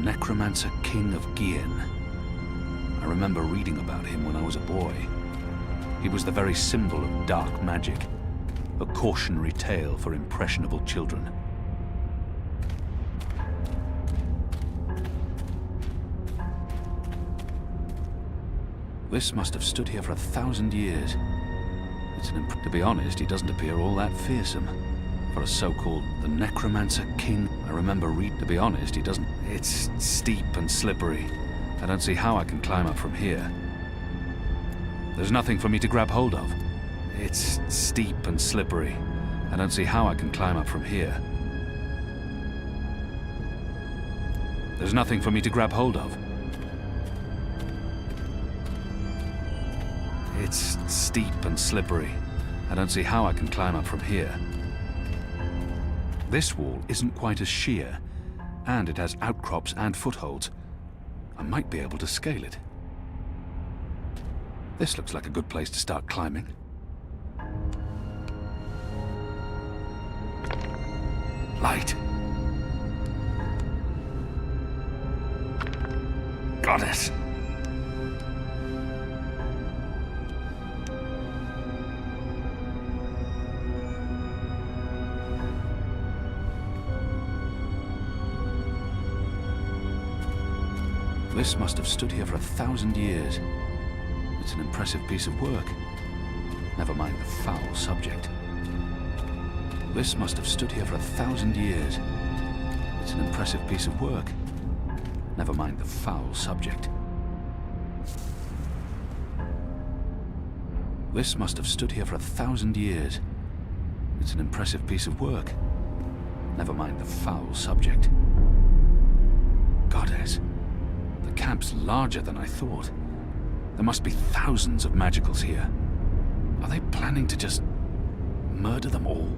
Necromancer King of Gien. I remember reading about him when I was a boy. He was the very symbol of dark magic, a cautionary tale for impressionable children. This must have stood here for 1,000 years. To be honest, he doesn't appear all that fearsome. For a so-called the Necromancer King, I remember to be honest, he doesn't. It's steep and slippery. I don't see how I can climb up from here. There's nothing for me to grab hold of. It's steep and slippery. I don't see how I can climb up from here. There's nothing for me to grab hold of. It's steep and slippery. I don't see how I can climb up from here. This wall isn't quite as sheer, and it has outcrops and footholds. I might be able to scale it. This looks like a good place to start climbing. Light. Got it. This must have stood here for 1,000 years. It's an impressive piece of work. Never mind the foul subject. This must have stood here for 1,000 years. It's an impressive piece of work. Never mind the foul subject. This must have stood here for 1,000 years. It's an impressive piece of work. Never mind the foul subject. Goddess. The camp's larger than I thought. There must be thousands of magicals here. Are they planning to just murder them all?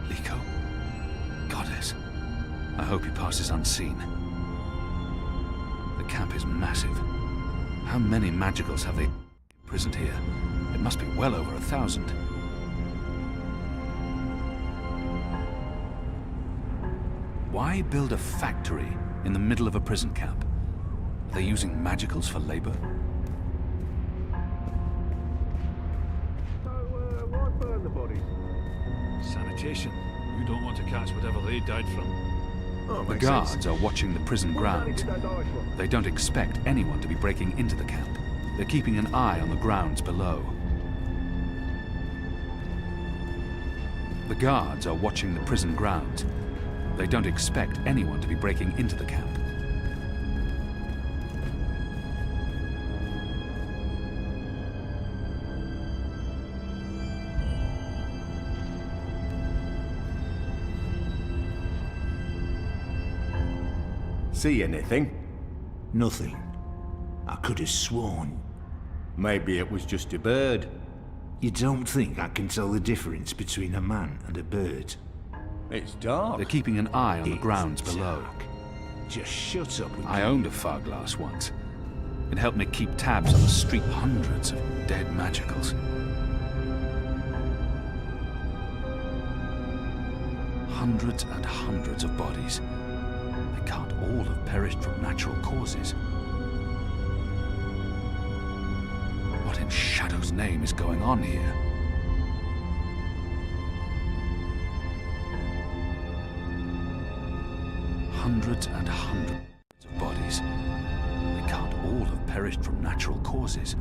Liko? Goddess. I hope he passes unseen. The camp is massive. How many magicals have they imprisoned here? It must be well over 1,000. Why build a factory in the middle of a prison camp? Are they using magicals for labor? So, why burn the bodies? Sanitation. You don't want to catch whatever they died from. Oh, The guards are watching the prison grounds. They don't expect anyone to be breaking into the camp. They're keeping an eye on the grounds below. The guards are watching the prison grounds. They don't expect anyone to be breaking into the camp. See anything? Nothing. I could have sworn. Maybe it was just a bird. You don't think I can tell the difference between a man and a bird? It's dark. They're keeping an eye on the It's grounds below. dark. Just shut up and I owned a far glass once. It helped me keep tabs on the street. Hundreds of dead magicals. Hundreds and hundreds of bodies. They can't all have perished from natural causes. What in Shadow's name is going on here? hundreds and hundreds of bodies. They can't all have perished from natural causes.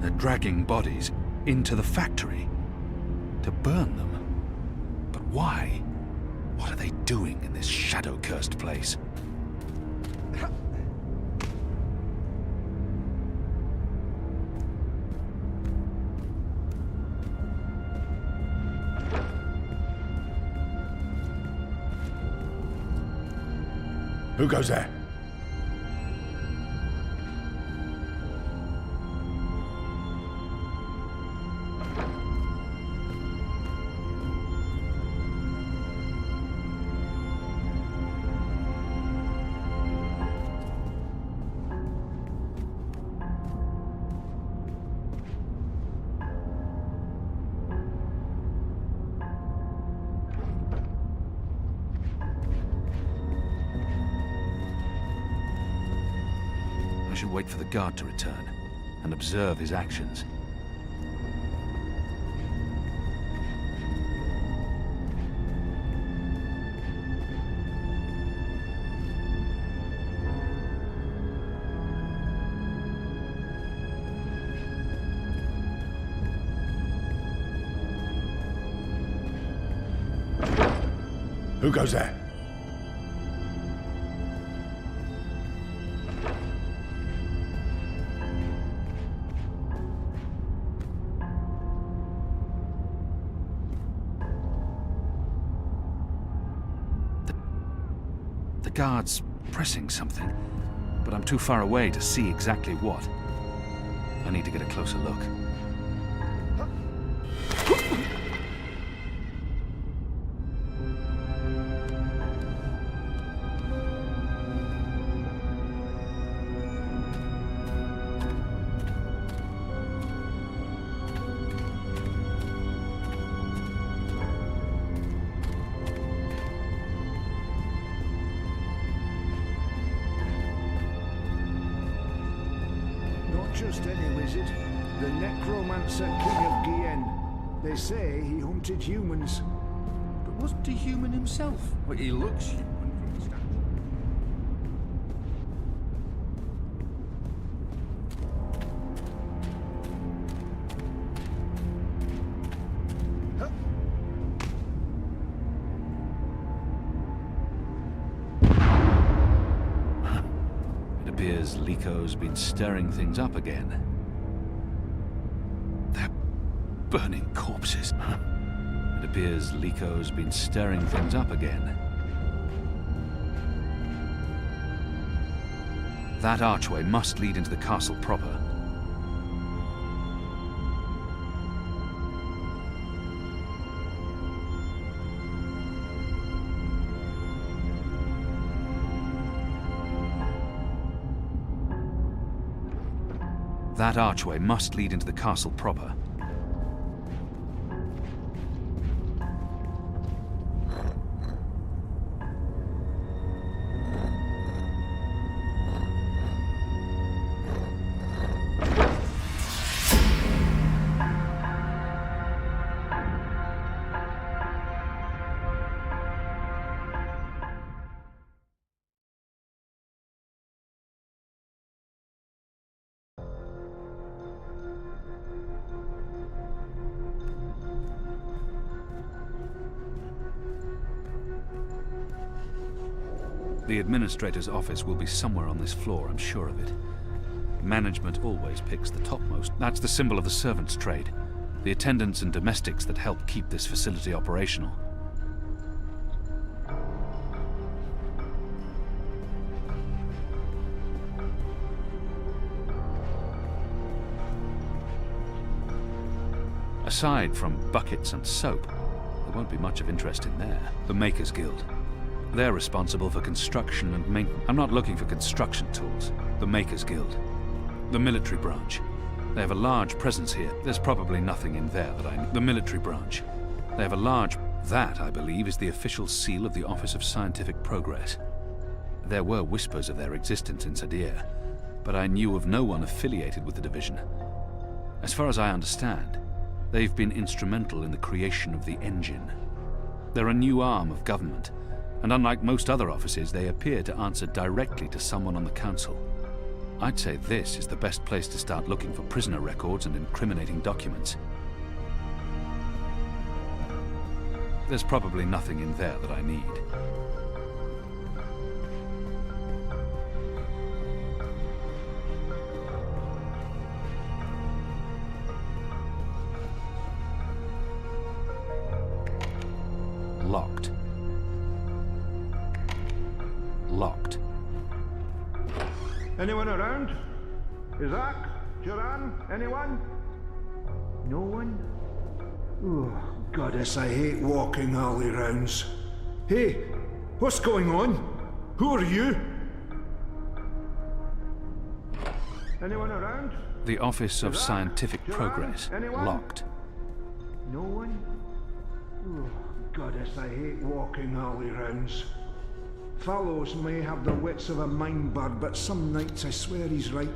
They're dragging bodies into the factory to burn them. But why? What are they doing in this shadow-cursed place? Who goes there? I should wait for the guard to return and observe his actions. Who goes there? The guard's pressing something, but I'm too far away to see exactly what. I need to get a closer look. Not just any wizard, the necromancer king of Gien. They say he hunted humans. But wasn't he human himself? Well, he looks human from the statue. It appears Lico's been stirring things up again. They're burning corpses. It appears Lico's been stirring things up again. That archway must lead into the castle proper. That archway must lead into the castle proper. The administrator's office will be somewhere on this floor, I'm sure of it. Management always picks the topmost. That's the symbol of the servant's trade. The attendants and domestics that help keep this facility operational. Aside from buckets and soap, there won't be much of interest in there. The Makers Guild. They're responsible for construction and maintenance. I'm not looking for construction tools. The Makers Guild. The military branch. They have a large presence here. There's probably nothing in there that I know. The military branch. They have a large... That, I believe, is the official seal of the Office of Scientific Progress. There were whispers of their existence in Sadir, but I knew of no one affiliated with the division. As far as I understand, they've been instrumental in the creation of the engine. They're a new arm of government, and unlike most other offices, they appear to answer directly to someone on the council. I'd say this is the best place to start looking for prisoner records and incriminating documents. There's probably nothing in there that I need. Locked. Locked. Anyone around? Isaac? Joran? Anyone? No one? Oh, goddess, I hate walking alley rounds. Hey, what's going on? Who are you? Anyone around? The Office of Isaac? Scientific Joran? Progress. Anyone? Locked. No one? Oh, goddess, I hate walking alley rounds. Fallows may have the wits of a mind bird, but some nights I swear he's right.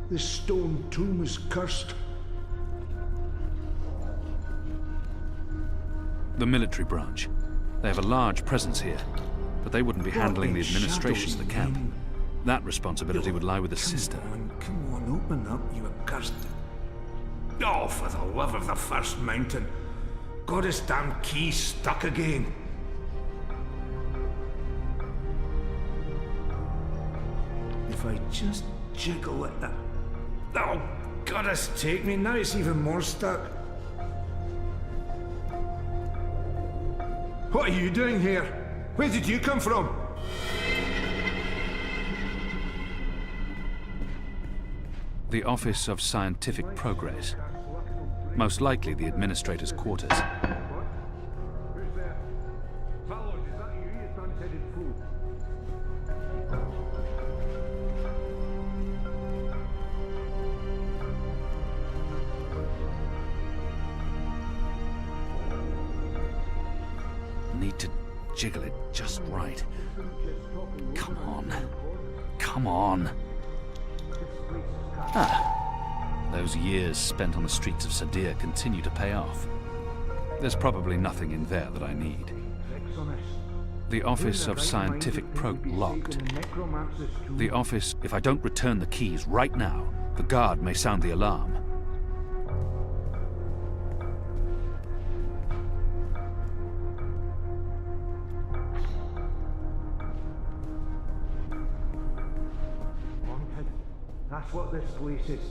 This stone tomb is cursed. The military branch. They have a large presence here, but they wouldn't be handling the administration of the camp. That responsibility would lie with the sister. Come on, open up, you accursed. Oh, for the love of the First Mountain. Got his damn key stuck again. If I just jiggle it. Oh, goddess take me, now it's even more stuck. What are you doing here? Where did you come from? The Office of Scientific Progress. Most likely the administrator's quarters. Who's there? Fallows, is that you, you tan-headed fool? Need to jiggle it just right. Come on. Come on. Those years spent on the streets of Sadir continue to pay off. There's probably nothing in there that I need. The Office of Scientific Locked. The office, if I don't return the keys right now, the guard may sound the alarm. That's what this place is.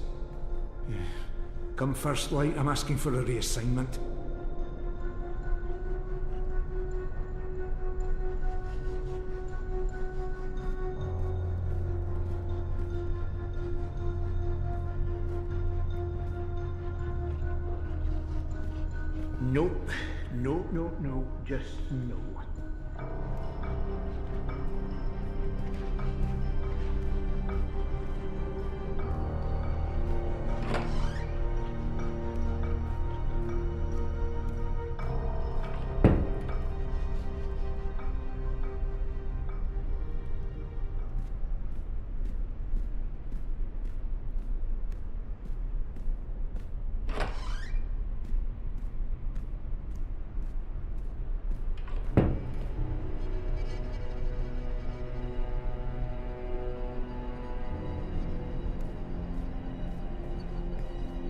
Come first light, I'm asking for a reassignment. Nope. No. Just no.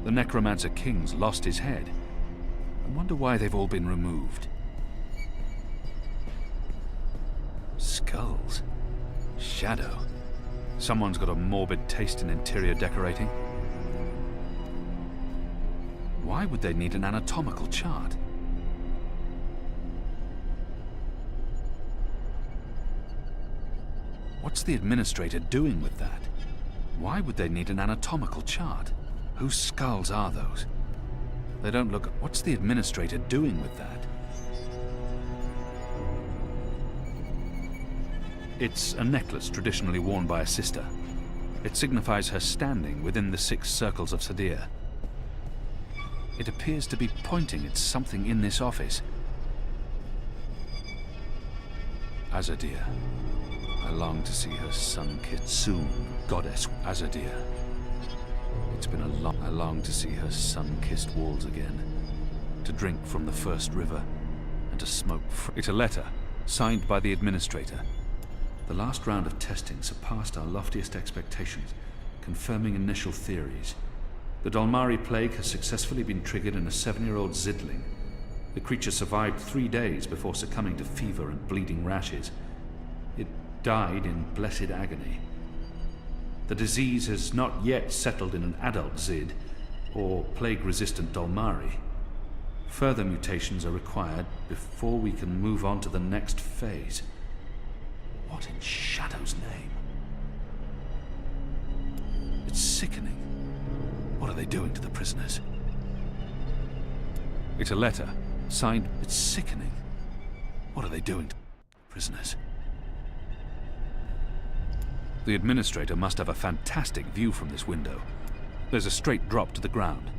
The Necromancer King's lost his head. I wonder why they've all been removed. Skulls. Shadow. Someone's got a morbid taste in interior decorating. Why would they need an anatomical chart? What's the administrator doing with that? Why would they need an anatomical chart? Whose skulls are those? They don't look... What's the administrator doing with that? It's a necklace traditionally worn by a sister. It signifies her standing within the 6 circles of Sadir. It appears to be pointing at something in this office. Azadir. I long to see her sun-kissed soon, goddess Azadir. It's been I long to see her sun-kissed walls again, to drink from the first river, and to smoke. It's a letter, signed by the administrator. The last round of testing surpassed our loftiest expectations, confirming initial theories. The Dolmari plague has successfully been triggered in a 7-year-old Zidling. The creature survived 3 days before succumbing to fever and bleeding rashes. It died in blessed agony. The disease has not yet settled in an adult Zid, or plague-resistant Dolmari. Further mutations are required before we can move on to the next phase. What in Shadow's name? It's sickening. What are they doing to the prisoners? It's a letter, signed. It's sickening. What are they doing to prisoners? The administrator must have a fantastic view from this window. There's a straight drop to the ground.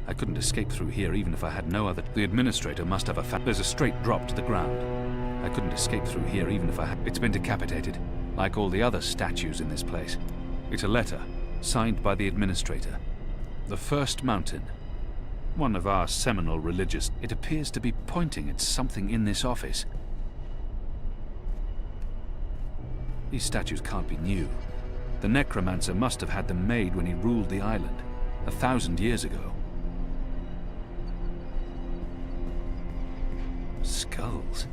I couldn't escape through here even if I had no other... The administrator must have a There's a straight drop to the ground. I couldn't escape through here even if I had... It's been decapitated, like all the other statues in this place. It's a letter, signed by the administrator. The first mountain. One of our seminal religious... It appears to be pointing at something in this office. These statues can't be new. The necromancer must have had them made when he ruled the island, 1,000 years ago. Skulls.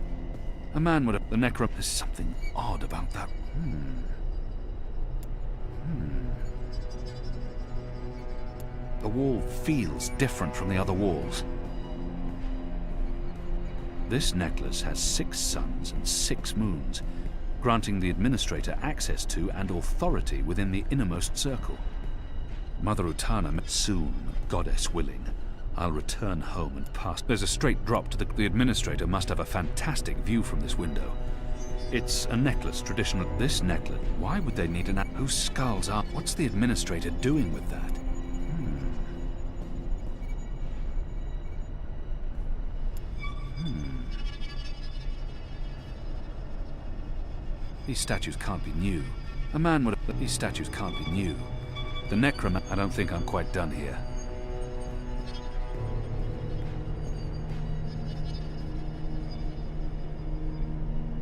A man would have... The There's something odd about that. The wall feels different from the other walls. This necklace has 6 suns and 6 moons, granting the administrator access to and authority within the innermost circle. Mother Utana, soon, goddess willing, I'll return home and pass. There's a straight drop to the administrator must have a fantastic view from this window. It's a necklace, traditional. This necklace, why would they need whose skulls are? What's the administrator doing with that? These statues can't be new. A man would have... These statues can't be new. The necromancer... I don't think I'm quite done here.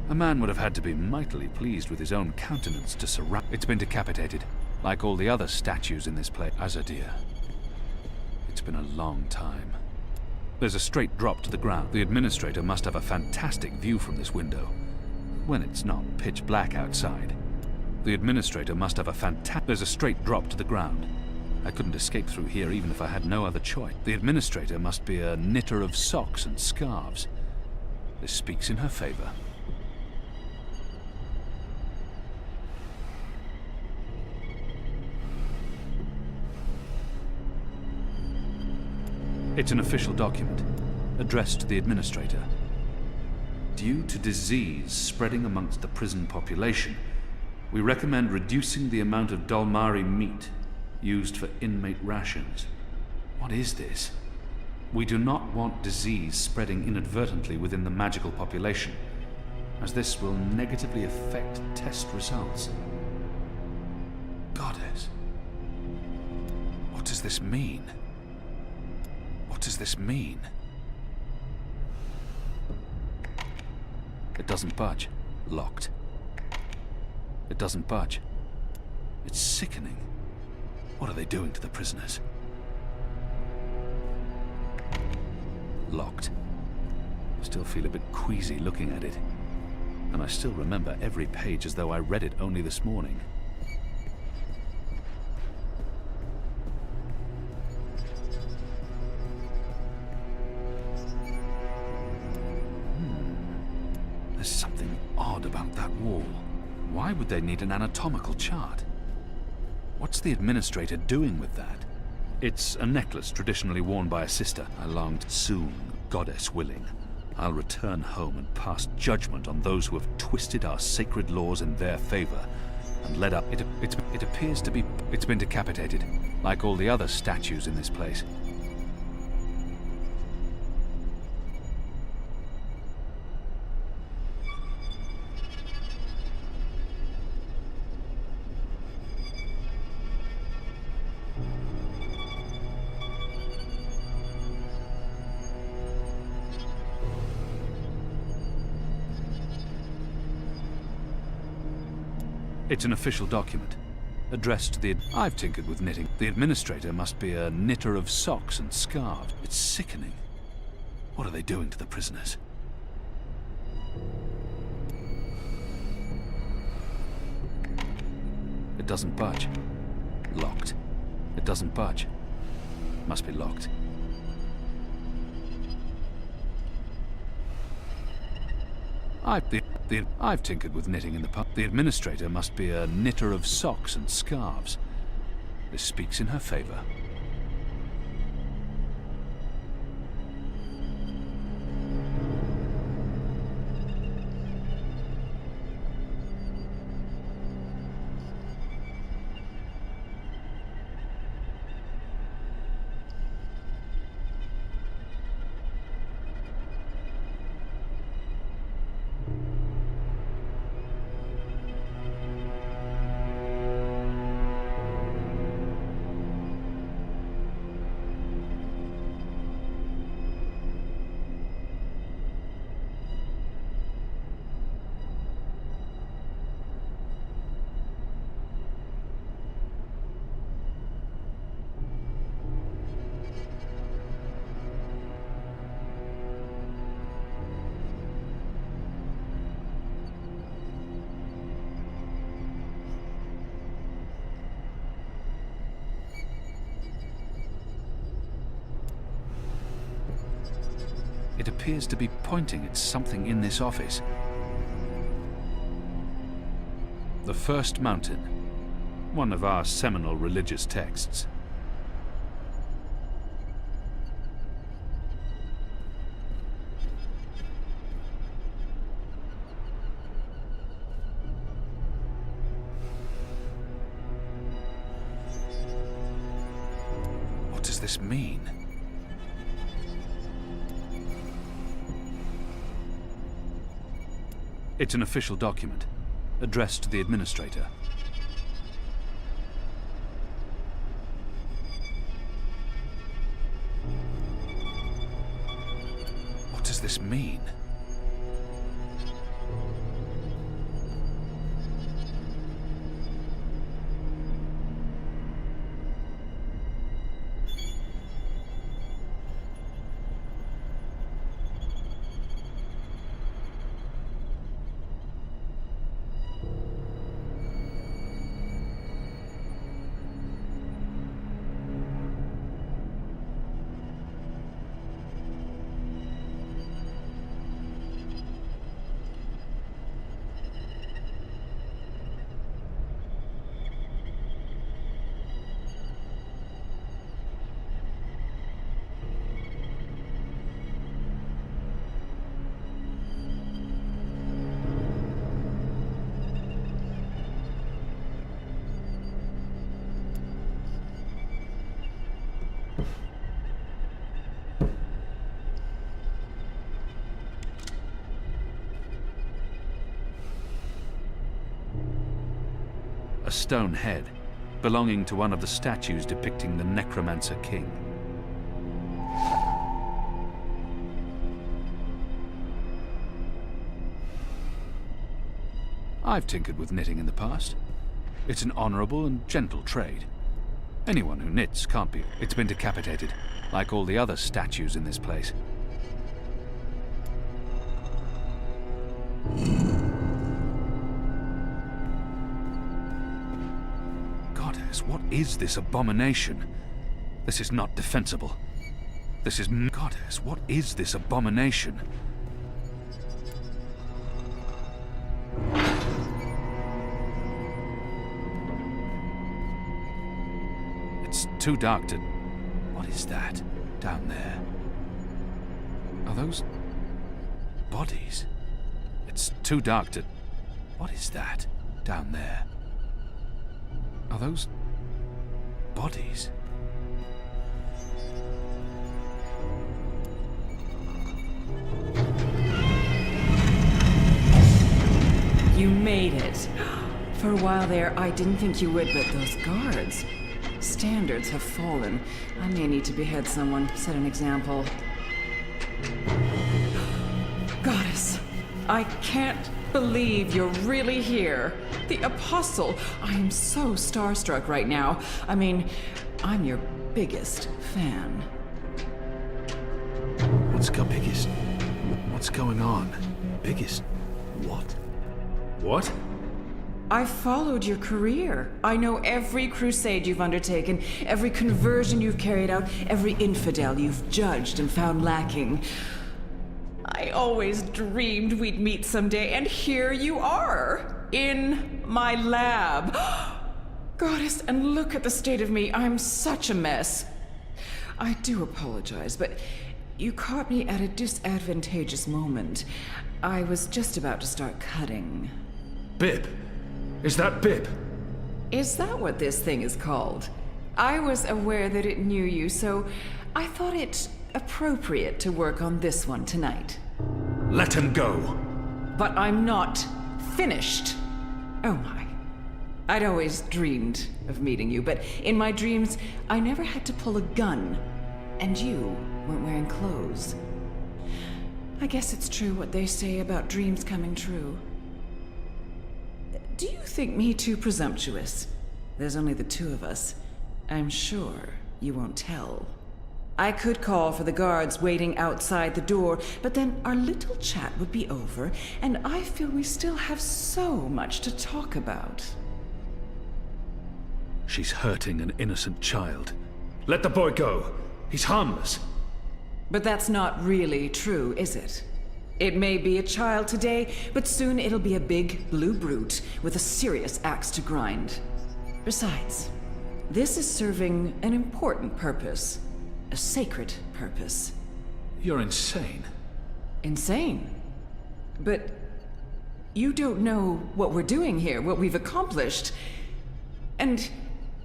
A man would have had to be mightily pleased with his own countenance to surround... It's been decapitated, like all the other statues in this place. Azadir. It's been a long time. There's a straight drop to the ground. The administrator must have a fantastic view from this window, when it's not pitch black outside. The administrator must have a fantastic... There's a straight drop to the ground. I couldn't escape through here even if I had no other choice. The administrator must be a knitter of socks and scarves. This speaks in her favor. It's an official document, addressed to the administrator. Due to disease spreading amongst the prison population, we recommend reducing the amount of Dolmari meat used for inmate rations. What is this? We do not want disease spreading inadvertently within the magical population, as this will negatively affect test results. Goddess, what does this mean? What does this mean? It doesn't budge. Locked. It doesn't budge. It's sickening. What are they doing to the prisoners? Locked. Still feel a bit queasy looking at it. And I still remember every page as though I read it only this morning. There's something odd about that wall. Why would they need an anatomical chart? What's the administrator doing with that? It's a necklace traditionally worn by a sister. I longed soon, goddess willing. I'll return home and pass judgment on those who have twisted our sacred laws in their favor and led up. It appears to be... It's been decapitated, like all the other statues in this place. It's an official document. Addressed to the... I've tinkered with knitting. The administrator must be a knitter of socks and scarves. It's sickening. What are they doing to the prisoners? It doesn't budge. Locked. It doesn't budge. Must be locked. I've tinkered with knitting in the past. The administrator must be a knitter of socks and scarves. This speaks in her favor. It appears to be pointing at something in this office. The First Mountain, one of our seminal religious texts. What does this mean? It's an official document, addressed to the administrator. What does this mean? A stone head, belonging to one of the statues depicting the Necromancer King. I've tinkered with knitting in the past. It's an honorable and gentle trade. Anyone who knits can't be... It's been decapitated, like all the other statues in this place. What is this abomination? This is not defensible. This is... Goddess, what is this abomination? It's too dark to... What is that down there? Are those... bodies? It's too dark to... What is that down there? Are those... bodies? You made it. For a while there, I didn't think you would, but those guards... Standards have fallen. I may need to behead someone, set an example. Goddess, I can't believe you're really here. The Apostle. I am so starstruck right now. I mean, I'm your biggest fan. What's going on? Biggest what? What? I've followed your career. I know every crusade you've undertaken, every conversion you've carried out, every infidel you've judged and found lacking. I always dreamed we'd meet someday, and here you are, in my lab. Goddess, and look at the state of me. I'm such a mess. I do apologize, but you caught me at a disadvantageous moment. I was just about to start cutting. Bib? Is that Bib? Is that what this thing is called? I was aware that it knew you, so I thought it appropriate to work on this one tonight. Let him go. But I'm not finished. Oh my. I'd always dreamed of meeting you, but in my dreams, I never had to pull a gun. And you weren't wearing clothes. I guess it's true what they say about dreams coming true. Do you think me too presumptuous? There's only the two of us. I'm sure you won't tell. I could call for the guards waiting outside the door, but then our little chat would be over, and I feel we still have so much to talk about. She's hurting an innocent child. Let the boy go. He's harmless. But that's not really true, is it? It may be a child today, but soon it'll be a big blue brute with a serious axe to grind. Besides, this is serving an important purpose. A sacred purpose. You're insane. Insane? But you don't know what we're doing here, what we've accomplished. And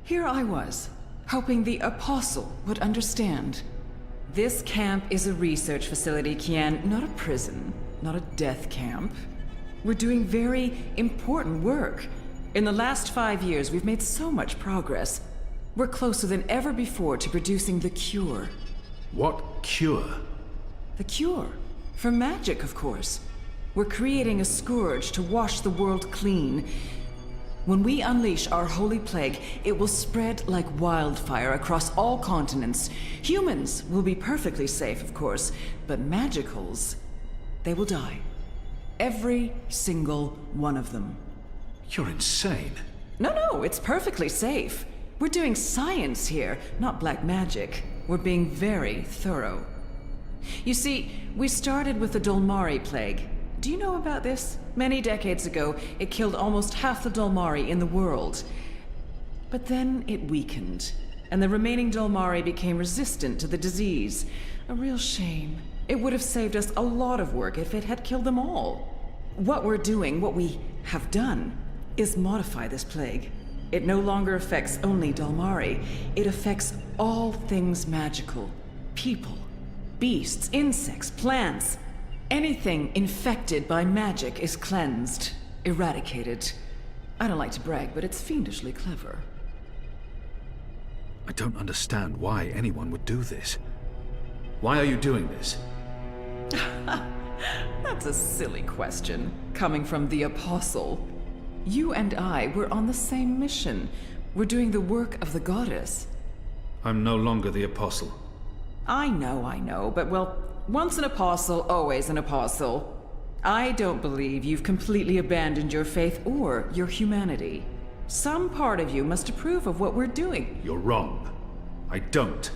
here I was, hoping the Apostle would understand. This camp is a research facility, Kian, not a prison, not a death camp. We're doing very important work. In the last 5 years, we've made so much progress. We're closer than ever before to producing the cure. What cure? The cure? For magic, of course. We're creating a scourge to wash the world clean. When we unleash our holy plague, it will spread like wildfire across all continents. Humans will be perfectly safe, of course, but magicals, they will die. Every single one of them. You're insane. No, it's perfectly safe. We're doing science here, not black magic. We're being very thorough. You see, we started with the Dolmari plague. Do you know about this? Many decades ago, it killed almost half the Dolmari in the world. But then it weakened, and the remaining Dolmari became resistant to the disease. A real shame. It would have saved us a lot of work if it had killed them all. What we're doing, what we have done, is modify this plague. It no longer affects only Dolmari. It affects all things magical. People, beasts, insects, plants. Anything infected by magic is cleansed, eradicated. I don't like to brag, but it's fiendishly clever. I don't understand why anyone would do this. Why are you doing this? That's a silly question, coming from the Apostle. You and I were on the same mission. We're doing the work of the goddess. I'm no longer the Apostle. I know, but well, once an apostle, always an apostle. I don't believe you've completely abandoned your faith or your humanity. Some part of you must approve of what we're doing. You're wrong. I don't.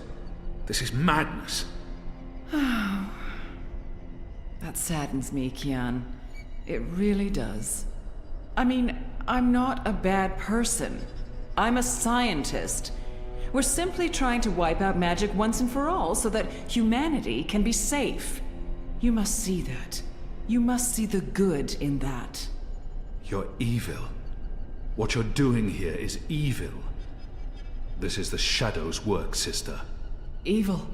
This is madness. That saddens me, Kian. It really does. I mean, I'm not a bad person. I'm a scientist. We're simply trying to wipe out magic once and for all so that humanity can be safe. You must see that. You must see the good in that. You're evil. What you're doing here is evil. This is the Shadow's work, sister. Evil.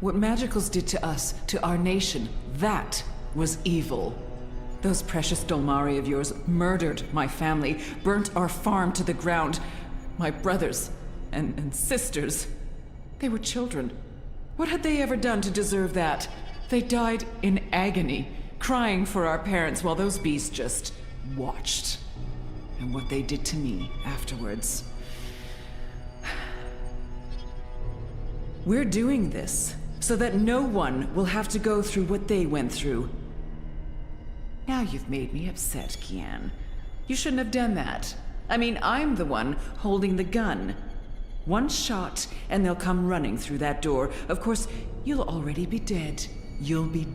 What magicals did to us, to our nation, that was evil. Those precious Dolmari of yours murdered my family, burnt our farm to the ground. My brothers and sisters. They were children. What had they ever done to deserve that? They died in agony, crying for our parents while those beasts just watched. And what they did to me afterwards. We're doing this so that no one will have to go through what they went through. Now you've made me upset, Kian. You shouldn't have done that. I mean, I'm the one holding the gun. One shot, and they'll come running through that door. Of course, you'll already be dead. You'll be...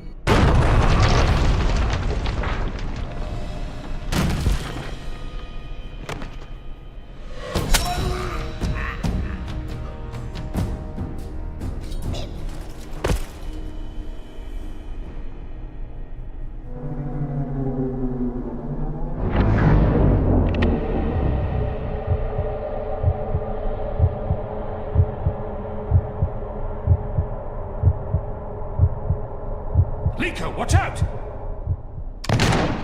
Liko, watch out!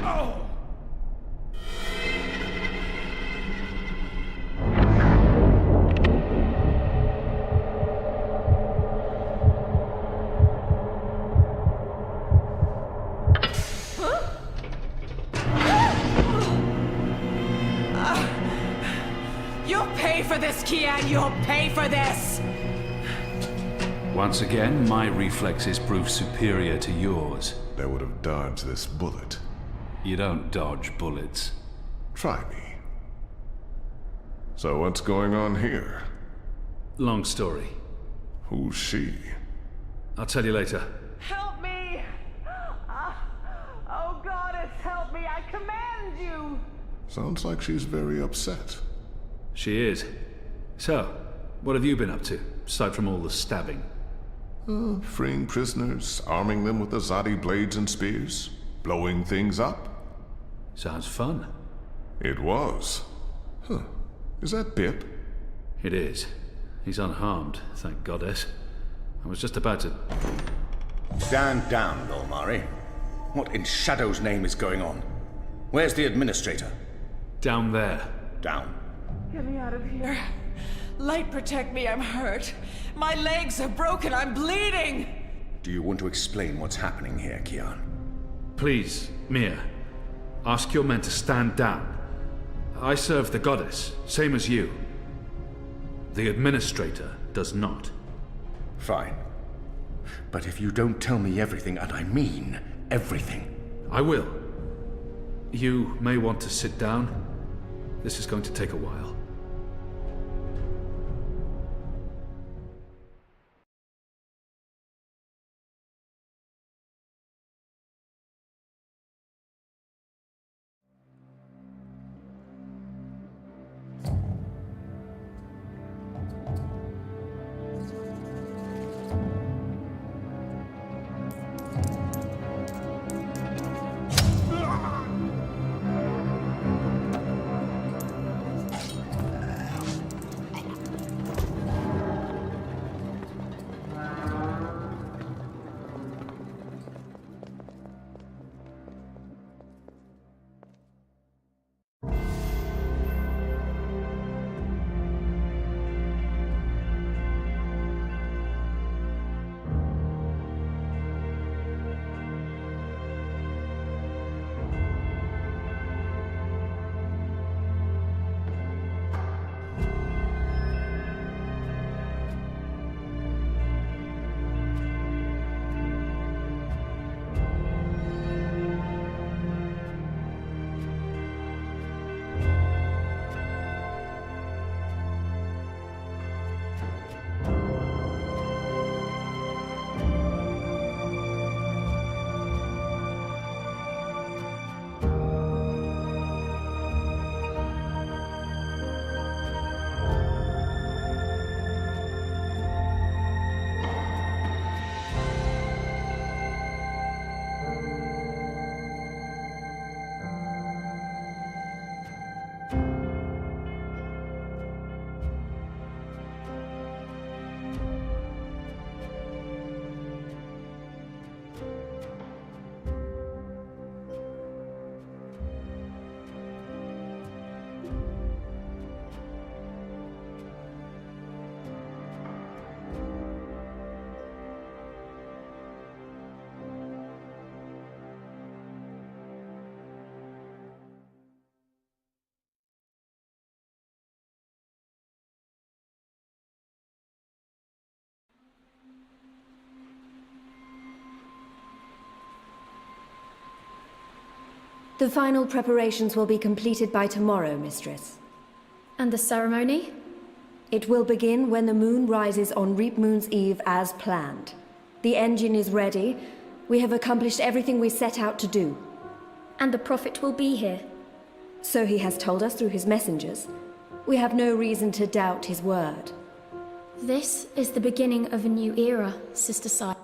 Oh! You'll pay for this, Kian! You'll pay for this! Once again, my reflexes prove superior to yours. They would have dodged this bullet. You don't dodge bullets. Try me. So what's going on here? Long story. Who's she? I'll tell you later. Help me! Oh, Goddess, help me! I command you! Sounds like she's very upset. She is. So, what have you been up to, aside from all the stabbing? Freeing prisoners, arming them with Azadi blades and spears, blowing things up. Sounds fun. It was. Huh. Is that Bip? It is. He's unharmed, thank Goddess. I was just about to... Stand down, Dolmari. What in Shadow's name is going on? Where's the administrator? Down there. Down. Get me out of here. Light, protect me, I'm hurt. My legs are broken, I'm bleeding! Do you want to explain what's happening here, Kian? Please, Mia. Ask your men to stand down. I serve the Goddess, same as you. The administrator does not. Fine. But if you don't tell me everything, and I mean everything... I will. You may want to sit down. This is going to take a while. The final preparations will be completed by tomorrow, Mistress. And the ceremony? It will begin when the moon rises on Reap Moon's Eve as planned. The engine is ready. We have accomplished everything we set out to do. And the Prophet will be here. So he has told us through his messengers. We have no reason to doubt his word. This is the beginning of a new era, Sister Sai.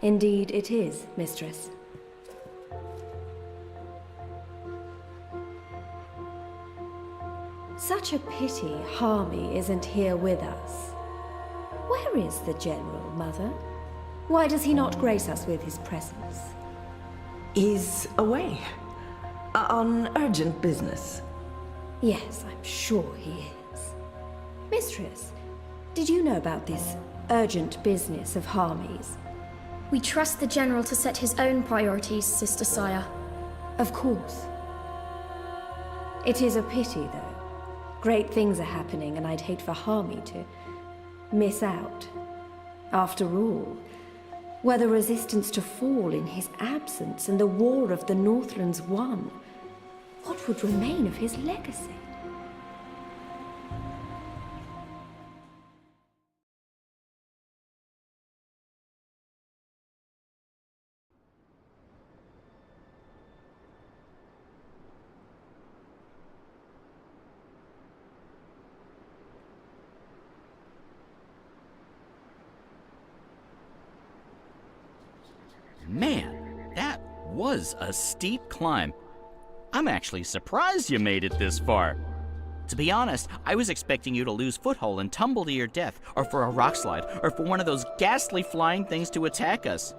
Indeed it is, Mistress. Such a pity Harmy isn't here with us. Where is the General, Mother? Why does he not grace us with his presence? He's away. On urgent business. Yes, I'm sure he is. Mistress, did you know about this urgent business of Harmy's? We trust the General to set his own priorities, Sister Saya. Of course. It is a pity, though. Great things are happening, and I'd hate for Harmy to miss out. After all, were the resistance to fall in his absence and the war of the Northlands won, what would remain of his legacy? Man, that was a steep climb. I'm actually surprised you made it this far. To be honest, I was expecting you to lose foothold and tumble to your death, or for a rock slide, or for one of those ghastly flying things to attack us.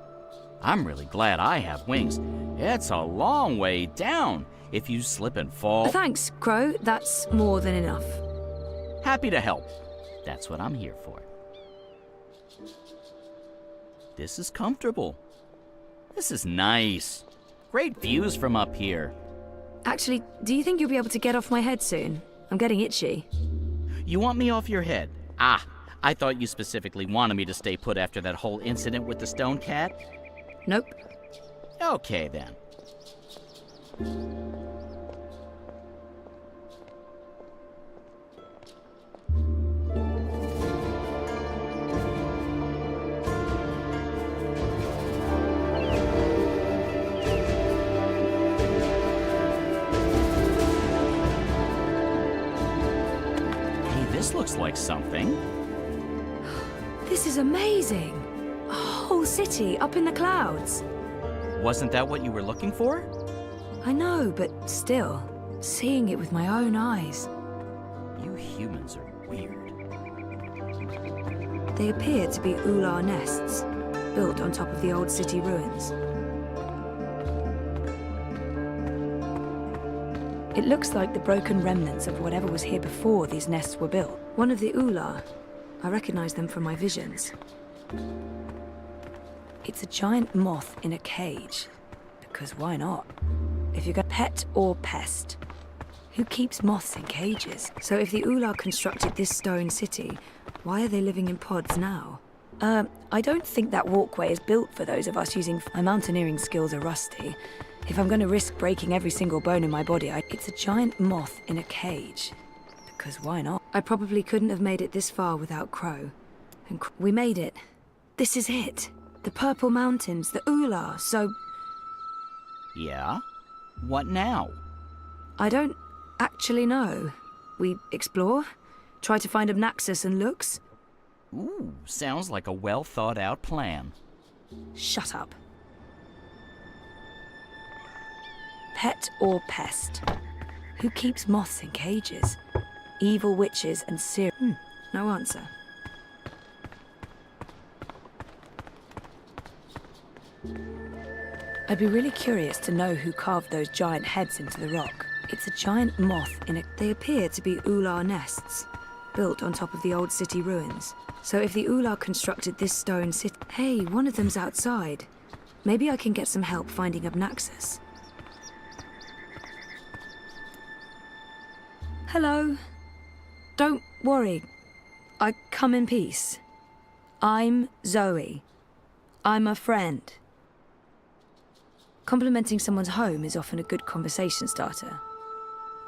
I'm really glad I have wings. It's a long way down. If you slip and fall... Thanks, Crow. That's more than enough. Happy to help. That's what I'm here for. This is comfortable. This is nice. Great views from up here. Actually, do you think you'll be able to get off my head soon? I'm getting itchy. You want me off your head? Ah, I thought you specifically wanted me to stay put after that whole incident with the stone cat. Nope. Okay, then. This looks like something. This is amazing. A whole city up in the clouds. Wasn't that what you were looking for? I know, but still, seeing it with my own eyes. You humans are weird. They appear to be ular nests, built on top of the old city ruins. It looks like the broken remnants of whatever was here before these nests were built. One of the ular. I recognize them from my visions. It's a giant moth in a cage. Because why not? If you got pet or pest. Who keeps moths in cages? So if the ular constructed this stone city, why are they living in pods now? I don't think that walkway is built for those of us using... My mountaineering skills are rusty. If I'm going to risk breaking every single bone in my body, it's a giant moth in a cage. Because why not? I probably couldn't have made it this far without Crow. And we made it. This is it. The Purple Mountains, the Ular, so... Yeah? What now? I don't actually know. We explore? Try to find Obnaxus and Lux? Ooh, sounds like a well-thought-out plan. Shut up. Pet or pest? Who keeps moths in cages? Evil witches and no answer. I'd be really curious to know who carved those giant heads into the rock. It's a giant moth in a... They appear to be ular nests, built on top of the old city ruins. So if the ular constructed this stone city... Hey, one of them's outside. Maybe I can get some help finding Obnaxus. Hello. Don't worry. I come in peace. I'm Zoe. I'm a friend. Complimenting someone's home is often a good conversation starter.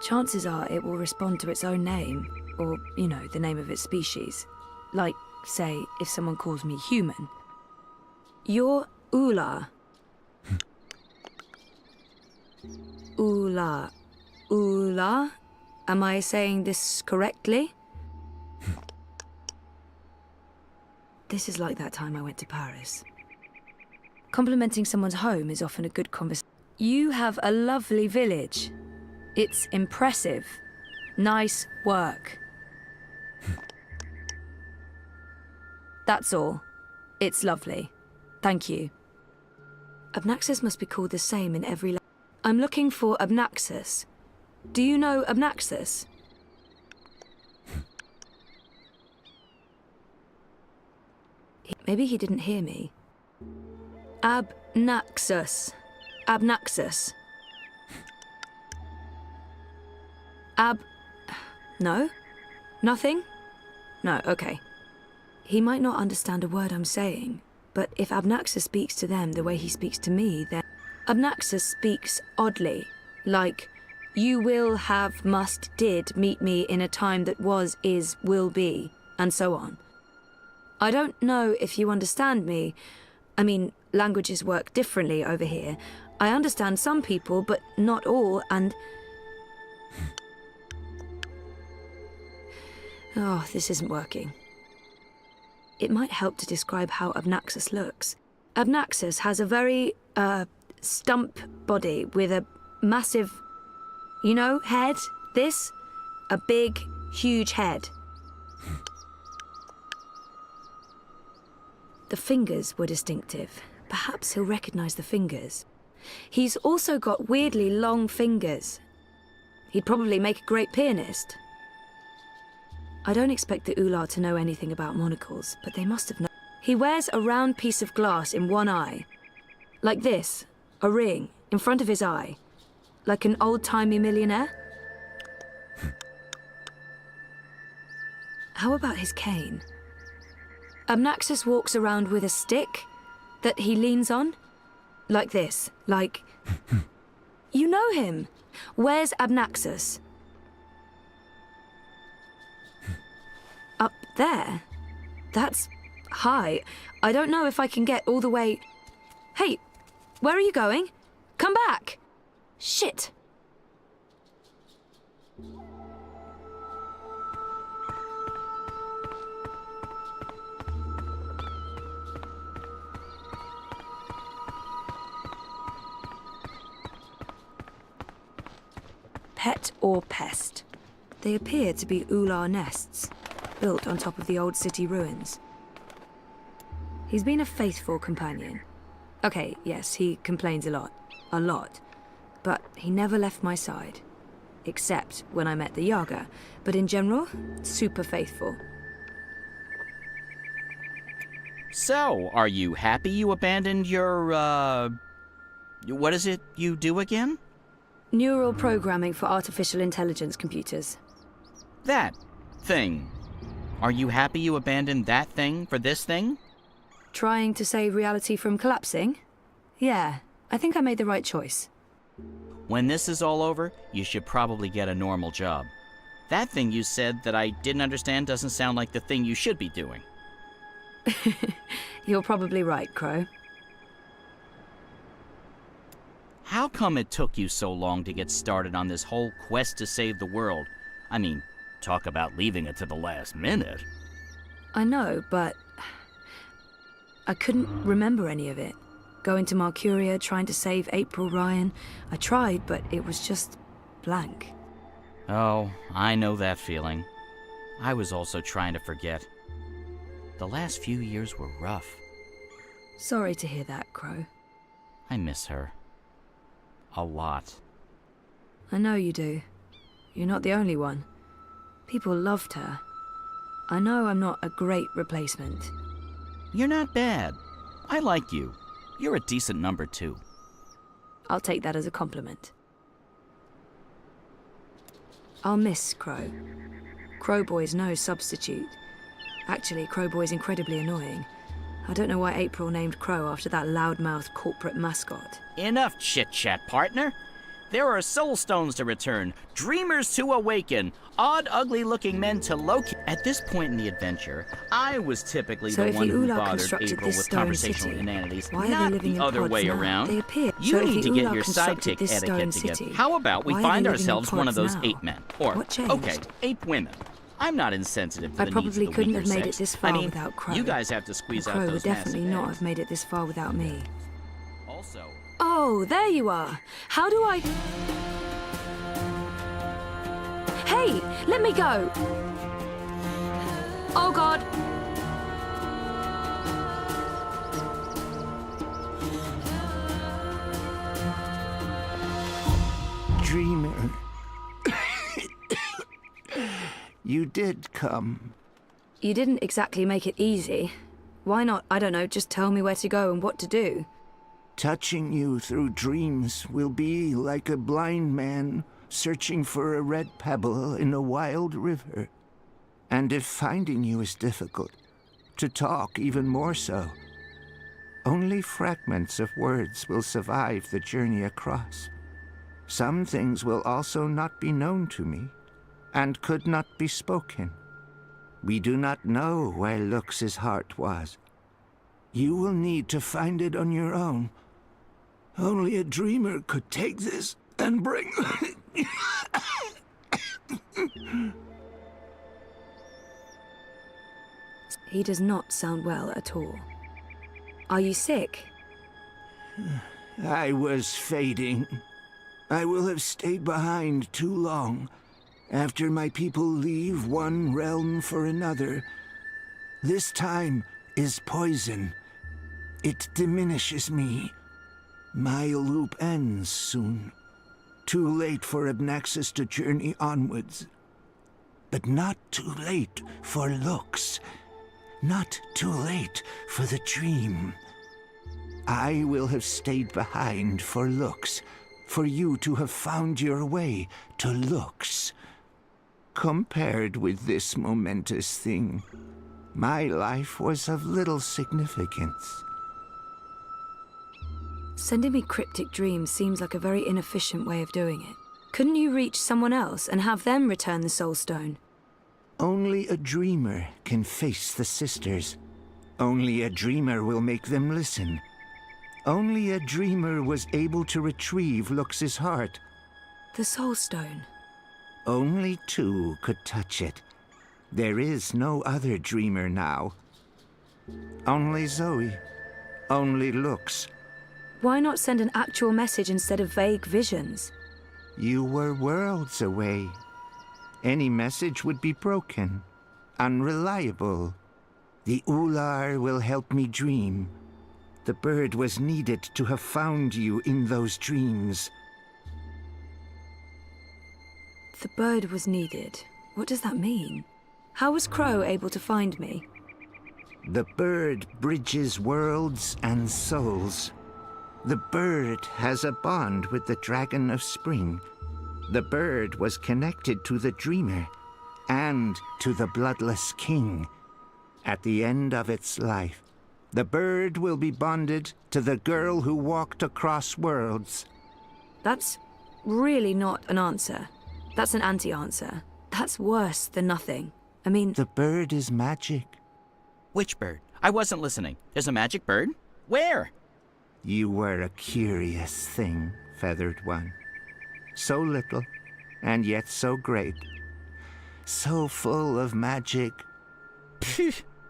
Chances are it will respond to its own name, or, you know, the name of its species. Like, say, if someone calls me human. You're Ula. Ula. Ula? Am I saying this correctly? This is like that time I went to Paris. Complimenting someone's home is often a good conversation. You have a lovely village. It's impressive. Nice work. That's all. It's lovely. Thank you. Abnaxus must be called the same in every I'm looking for Abnaxus. Do you know Abnaxus? Maybe he didn't hear me. Abnaxus. Abnaxus. No? Nothing? No, okay. He might not understand a word I'm saying, but if Abnaxus speaks to them the way he speaks to me, then... Abnaxus speaks oddly, like, you will, have, must, did meet me in a time that was, is, will be, and so on. I don't know if you understand me. I mean, languages work differently over here. I understand some people, but not all, and... Oh, this isn't working. It might help to describe how Abnaxus looks. Abnaxus has a very, stump body with a massive, you know, head, this? A big, huge head. The fingers were distinctive. Perhaps he'll recognize the fingers. He's also got weirdly long fingers. He'd probably make a great pianist. I don't expect the Ular to know anything about monocles, but they must have known. He wears a round piece of glass in one eye. Like this, a ring, in front of his eye. Like an old-timey millionaire. How about his cane? Abnaxus walks around with a stick that he leans on. Like this, like... You know him. Where's Abnaxus? Up there? That's high. I don't know if I can get all the way... Hey, where are you going? Come back! Shit! Pet or pest? They appear to be Ular nests, built on top of the old city ruins. He's been a faithful companion. Okay, yes, he complains a lot, but he never left my side. Except when I met the Yaga, but in general, super faithful. So, are you happy you abandoned your, what is it you do again? Neural programming for artificial intelligence computers. That thing. Are you happy you abandoned that thing for this thing? Trying to save reality from collapsing? Yeah, I think I made the right choice. When this is all over, you should probably get a normal job. That thing you said that I didn't understand doesn't sound like the thing you should be doing. You're probably right, Crow. How come it took you so long to get started on this whole quest to save the world? I mean, talk about leaving it to the last minute. I know, but... I couldn't remember any of it. Going to Marcuria, trying to save April Ryan. I tried, but it was just blank. Oh, I know that feeling. I was also trying to forget. The last few years were rough. Sorry to hear that, Crow. I miss her. A lot. I know you do. You're not the only one. People loved her. I know I'm not a great replacement. You're not bad. I like you. You're a decent number, too. I'll take that as a compliment. I'll miss Crow. Crowboy's no substitute. Actually, Crowboy's incredibly annoying. I don't know why April named Crow after that loudmouth corporate mascot. Enough chit-chat, partner. There are soul stones to return, dreamers to awaken, odd, ugly-looking men to locate. At this point in the adventure, I was typically So the if one the who Ular bothered constructed April this with stone conversational city, inanities, why are not they living the in other pods way now? around. They appear. You So if need the to get Ular your constructed sidekick this stone etiquette together. city, How about we why are they find living in ourselves one of pods those now? ape men? Or, What changed? okay, ape women. I'm not insensitive to I the needs probably of the couldn't weaker have made sex. it this far I mean, without Crow. you guys have to squeeze out Crow those would definitely massive not eggs. have made it this far without me. Also, Oh, there you are. How do I... Hey, let me go. Oh, God. Dreamer. You did come. You didn't exactly make it easy. Why not, I don't know, just tell me where to go and what to do? Touching you through dreams will be like a blind man searching for a red pebble in a wild river. And if finding you is difficult, to talk even more so, only fragments of words will survive the journey across. Some things will also not be known to me, and could not be spoken. We do not know where Lux's heart was. You will need to find it on your own. Only a dreamer could take this and bring... He does not sound well at all. Are you sick? I was fading. I will have stayed behind too long. After my people leave one realm for another, this time is poison. It diminishes me. My loop ends soon. Too late for Abnaxis to journey onwards. But not too late for Lux. Not too late for the dream. I will have stayed behind for Lux, for you to have found your way to Lux. Compared with this momentous thing, my life was of little significance. Sending me cryptic dreams seems like a very inefficient way of doing it. Couldn't you reach someone else and have them return the Soul Stone? Only a dreamer can face the sisters. Only a dreamer will make them listen. Only a dreamer was able to retrieve Lux's heart. The Soul Stone. Only two could touch it. There is no other dreamer now. Only Zoe. Only Lux. Why not send an actual message instead of vague visions? You were worlds away. Any message would be broken, unreliable. The Ular will help me dream. The bird was needed to have found you in those dreams. The bird was needed. What does that mean? How was Crow able to find me? The bird bridges worlds and souls. The bird has a bond with the Dragon of Spring. The bird was connected to the Dreamer and to the Bloodless King. At the end of its life, the bird will be bonded to the girl who walked across worlds. That's really not an answer. That's an anti-answer. That's worse than nothing. I mean... The bird is magic. which bird? I wasn't listening. There's a magic bird? Where? You were a curious thing, Feathered One. So little, and yet so great. So full of magic.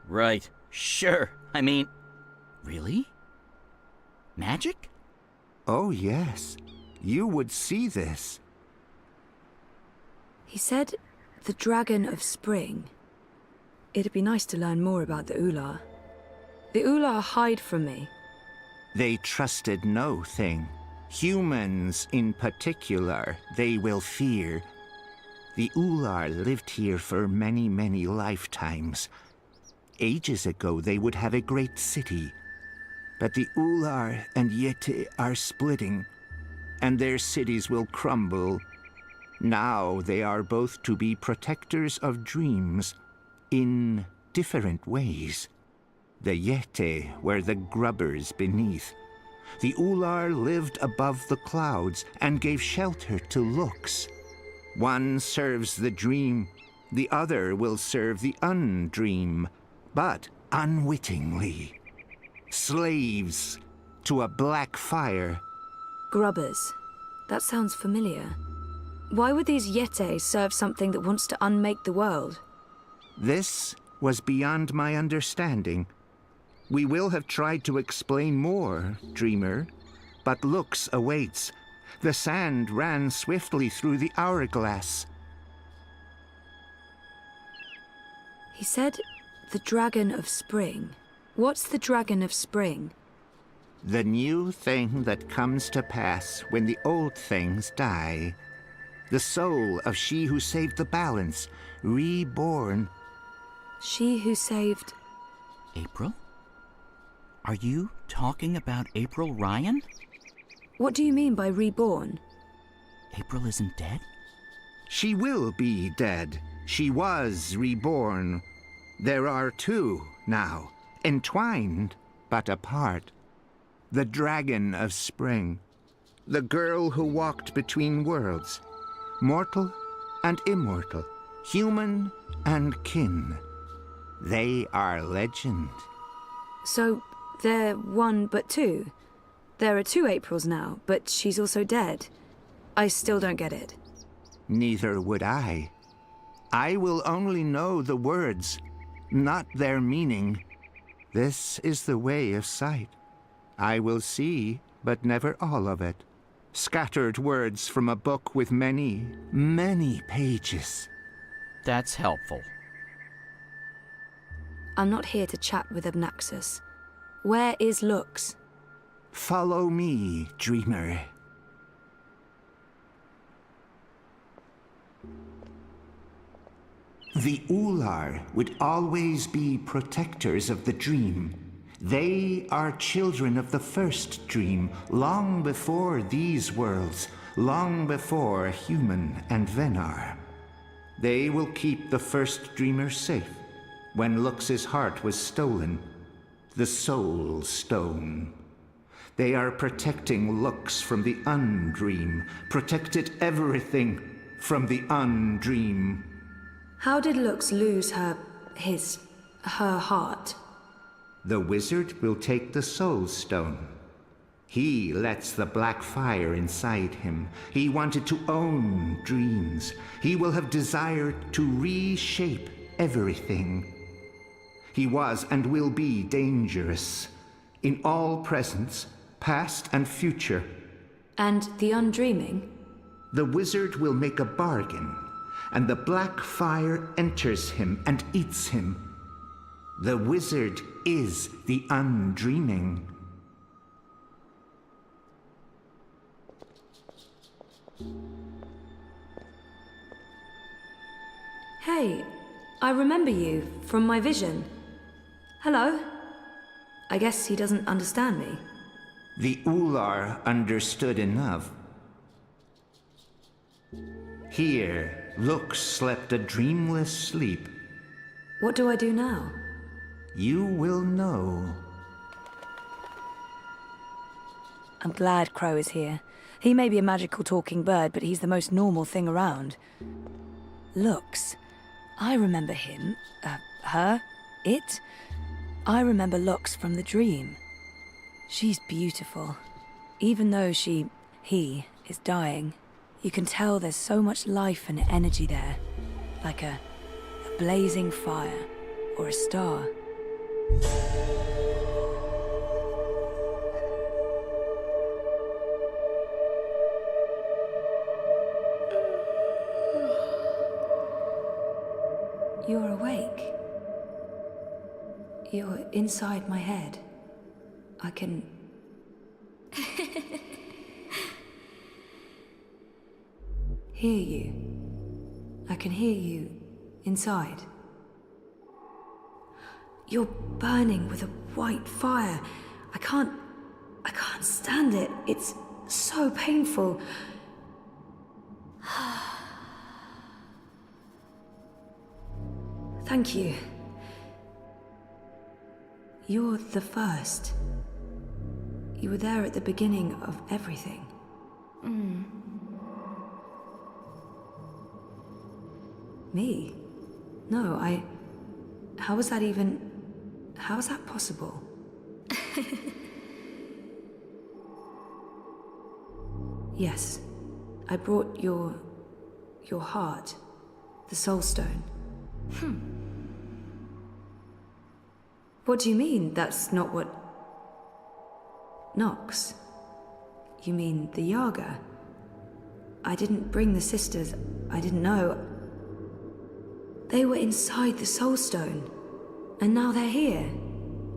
Right. Sure. I mean... Really? Magic? Oh, yes. You would see this. He said the Dragon of Spring. It'd be nice to learn more about the Ular. The Ular hide from me. They trusted no thing. Humans in particular, they will fear. The Ular lived here for many, many lifetimes. Ages ago, they would have a great city. But the Ular and Yeti are splitting, and their cities will crumble. Now they are both to be protectors of dreams in different ways. The Yeti were the grubbers beneath. The Ular lived above the clouds and gave shelter to looks. One serves the dream, the other will serve the undream, but unwittingly. Slaves to a black fire. Grubbers. That sounds familiar. Why would these Yeti serve something that wants to unmake the world? This was beyond my understanding. We will have tried to explain more, Dreamer, but Lux awaits. The sand ran swiftly through the hourglass. He said, the Dragon of Spring. What's the Dragon of Spring? The new thing that comes to pass when the old things die. The soul of she who saved the balance, reborn. She who saved... April? Are you talking about April Ryan? What do you mean by reborn? April isn't dead? She will be dead. She was reborn. There are two now, entwined but apart. The Dragon of Spring. The girl who walked between worlds. Mortal and immortal. Human and kin. They are legend. So, they're one but two? There are two Aprils now, but she's also dead. I still don't get it. Neither would I. I will only know the words, not their meaning. This is the way of sight. I will see, but never all of it. Scattered words from a book with many, many pages. That's helpful. I'm not here to chat with Obnaxus. Where is Lux? Follow me, Dreamer. The Ular would always be protectors of the dream. They are children of the first dream, long before these worlds, long before human and Venar. They will keep the first dreamer safe when Lux's heart was stolen, the Soul Stone. They are protecting Lux from the undream, protected everything from the undream. How did Lux lose her heart? The wizard will take the Soul Stone. He lets the black fire inside him. He wanted to own dreams. He will have desired to reshape everything. He was and will be dangerous in all presence, past and future. And the undreaming? The wizard will make a bargain, and the black fire enters him and eats him. The wizard is the undreaming. Hey, I remember you from my vision. Hello? I guess he doesn't understand me. The Ular understood enough. Here, Lux slept a dreamless sleep. What do I do now? You will know. I'm glad Crow is here. He may be a magical talking bird, but he's the most normal thing around. Lux. I remember him. Her? It? I remember Lux from the dream. She's beautiful. Even though he is dying, you can tell there's so much life and energy there. Like a blazing fire or a star. You're awake. You're inside my head. I can... hear you. I can hear you inside. You're burning with a white fire. I can't stand it. It's so painful. Thank you. You're the first. You were there at the beginning of everything. Me? No, How is that possible? Yes, I brought your heart, the Soul Stone. What do you mean that's not what... Nox? You mean the Yaga? I didn't bring the sisters. I didn't know. They were inside the Soul Stone. And now they're here.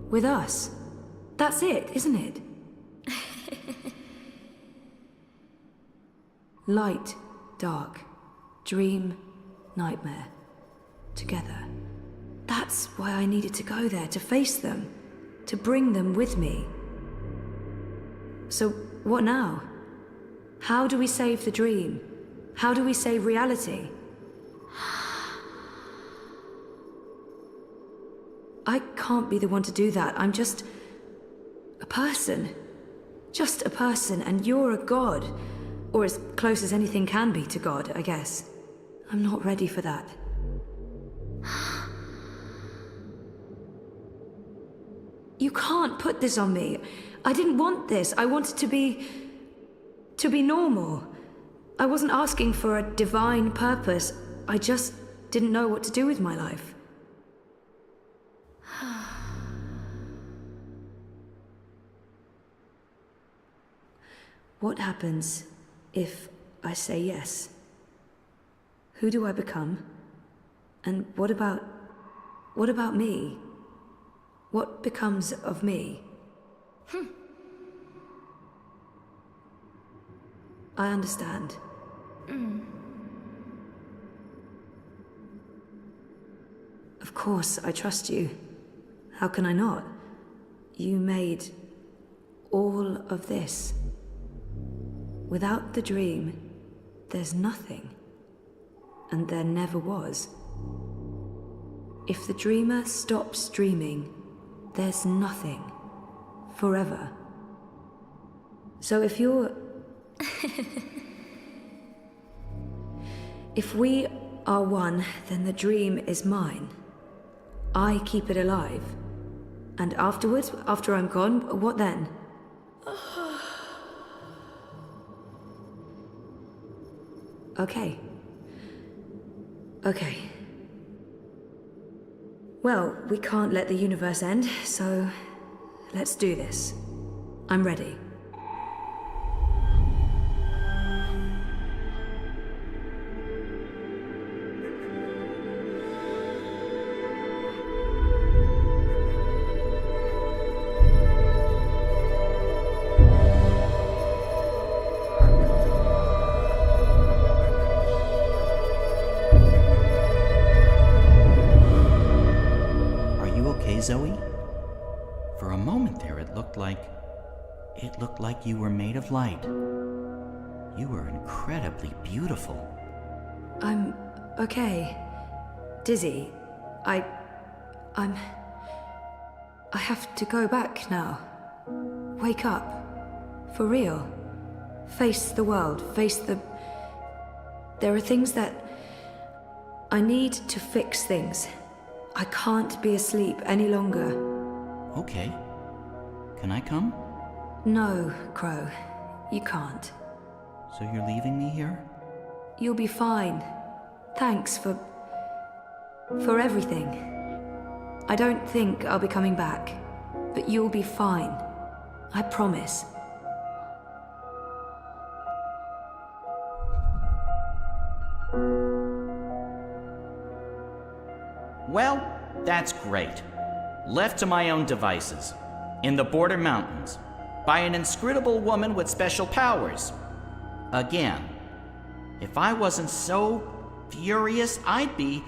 With us. That's it, isn't it? Light, dark, dream, nightmare. Together. That's why I needed to go there, to face them. To bring them with me. So, what now? How do we save the dream? How do we save reality? I can't be the one to do that. I'm just... a person. Just a person, and you're a god. Or as close as anything can be to God, I guess. I'm not ready for that. You can't put this on me. I didn't want this. I wanted to be normal. I wasn't asking for a divine purpose. I just didn't know what to do with my life. What happens if I say yes? Who do I become? And what about me? What becomes of me? I understand. Of course, I trust you. How can I not? You made all of this. Without the dream, there's nothing. And there never was. If the dreamer stops dreaming, there's nothing. Forever. So if you're... If we are one, then the dream is mine. I keep it alive. And afterwards, after I'm gone, what then? Okay. Okay. Well, we can't let the universe end, so let's do this. I'm ready. Zoe? For a moment there, it looked like you were made of light. You were incredibly beautiful. I'm okay. Dizzy. I have to go back now. Wake up. For real. Face the world. Face the... There are things that... I need to fix things. I can't be asleep any longer. Okay. Can I come? No, Crow. You can't. So you're leaving me here? You'll be fine. Thanks for everything. I don't think I'll be coming back, but you'll be fine. I promise. Well, that's great. Left to my own devices, in the Border Mountains, by an inscrutable woman with special powers. Again, if I wasn't so furious, I'd be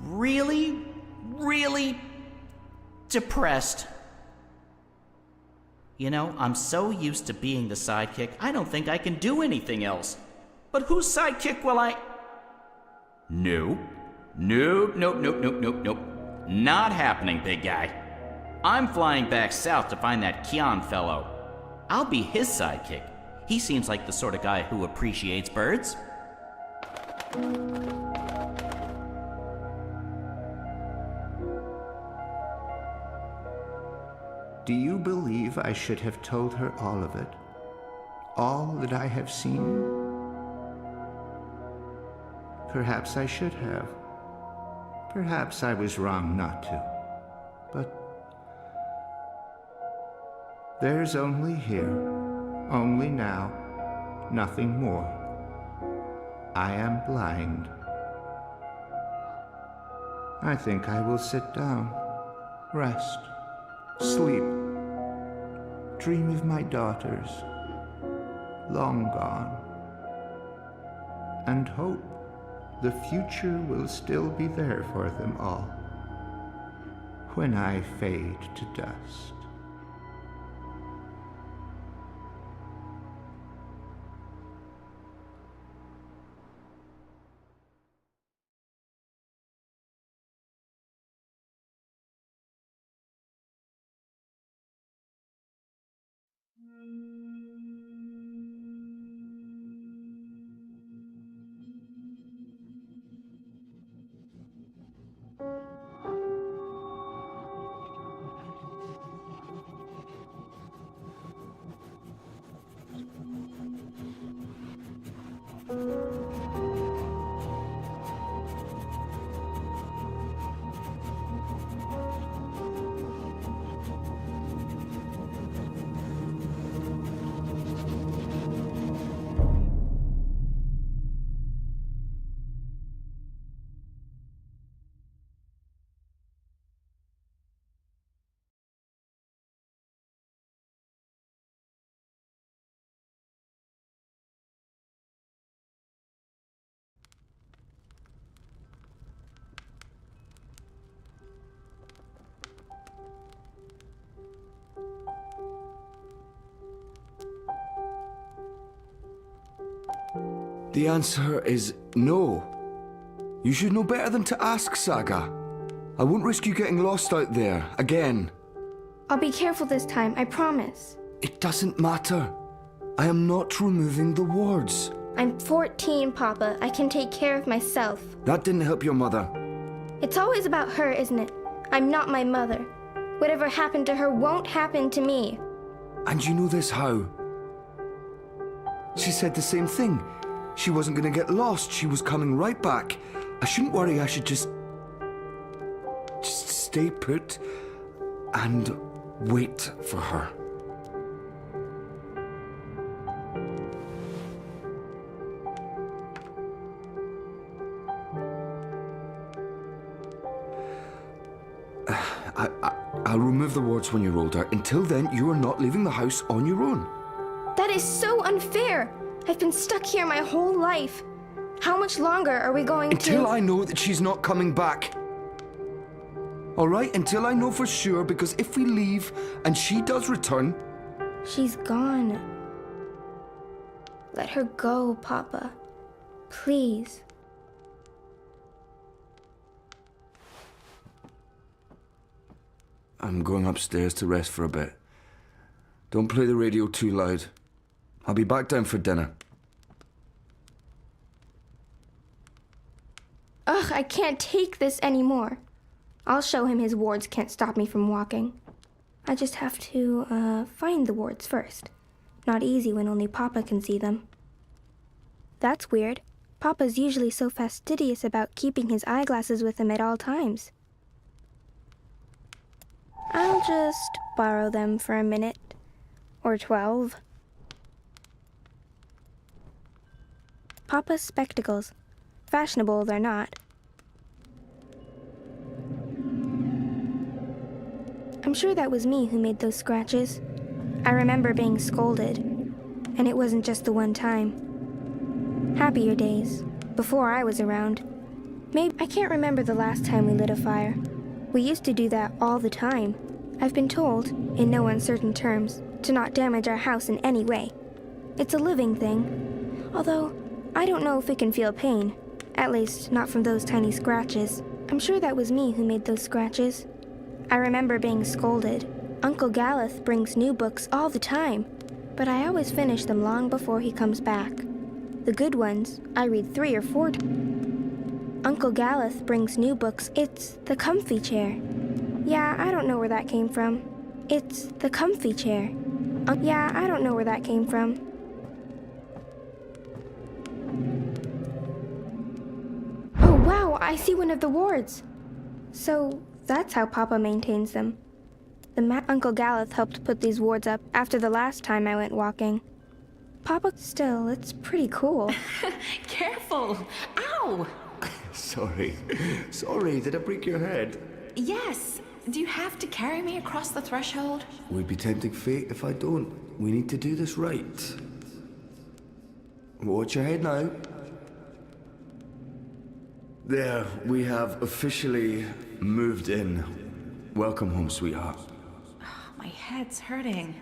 really, really depressed. You know, I'm so used to being the sidekick, I don't think I can do anything else. But whose sidekick will I... Nope. Nope. Not happening, big guy. I'm flying back south to find that Kian fellow. I'll be his sidekick. He seems like the sort of guy who appreciates birds. Do you believe I should have told her all of it? All that I have seen? Perhaps I should have. Perhaps I was wrong not to. But there's only here, only now, nothing more. I am blind. I think I will sit down, rest, sleep, dream of my daughters, long gone, and hope the future will still be there for them all when I fade to dust. The answer is no. You should know better than to ask, Saga. I won't risk you getting lost out there, again. I'll be careful this time, I promise. It doesn't matter. I am not removing the wards. I'm 14, Papa. I can take care of myself. That didn't help your mother. It's always about her, isn't it? I'm not my mother. Whatever happened to her won't happen to me. And you know this how? She said the same thing. She wasn't going to get lost. She was coming right back. I shouldn't worry. I should just stay put and wait for her. I'll remove the wards when you're older. Until then, you are not leaving the house on your own. That is so unfair. I've been stuck here my whole life. How much longer are we going to... Until I know that she's not coming back. All right? Until I know for sure, because if we leave and she does return... She's gone. Let her go, Papa. Please. I'm going upstairs to rest for a bit. Don't play the radio too loud. I'll be back down for dinner. Ugh, I can't take this anymore. I'll show him his wards can't stop me from walking. I just have to, find the wards first. Not easy when only Papa can see them. That's weird. Papa's usually so fastidious about keeping his eyeglasses with him at all times. I'll just borrow them for a minute. Or 12. Papa's spectacles. Fashionable they're not. I'm sure that was me who made those scratches. I remember being scolded, and it wasn't just the one time. Happier days, before I was around. Maybe I can't remember the last time we lit a fire. We used to do that all the time. I've been told, in no uncertain terms, to not damage our house in any way. It's a living thing. Although, I don't know if it can feel pain. At least, not from those tiny scratches. I'm sure that was me who made those scratches. I remember being scolded. Uncle Galeth brings new books all the time, but I always finish them long before he comes back. The good ones, I read 3 or 4 times. Uncle Galeth brings new books. It's the comfy chair. Yeah, I don't know where that came from. It's the comfy chair. Yeah, I don't know where that came from. Oh, wow, I see one of the wards. So, that's how Papa maintains them. Uncle Galeth helped put these wards up after the last time I went walking. Papa, still, it's pretty cool. Careful! Ow! Sorry. Sorry, did I break your head? Yes. Do you have to carry me across the threshold? Would be tempting fate if I don't. We need to do this right. Watch your head now. There, we have officially moved in. Welcome home, sweetheart. Oh, my head's hurting.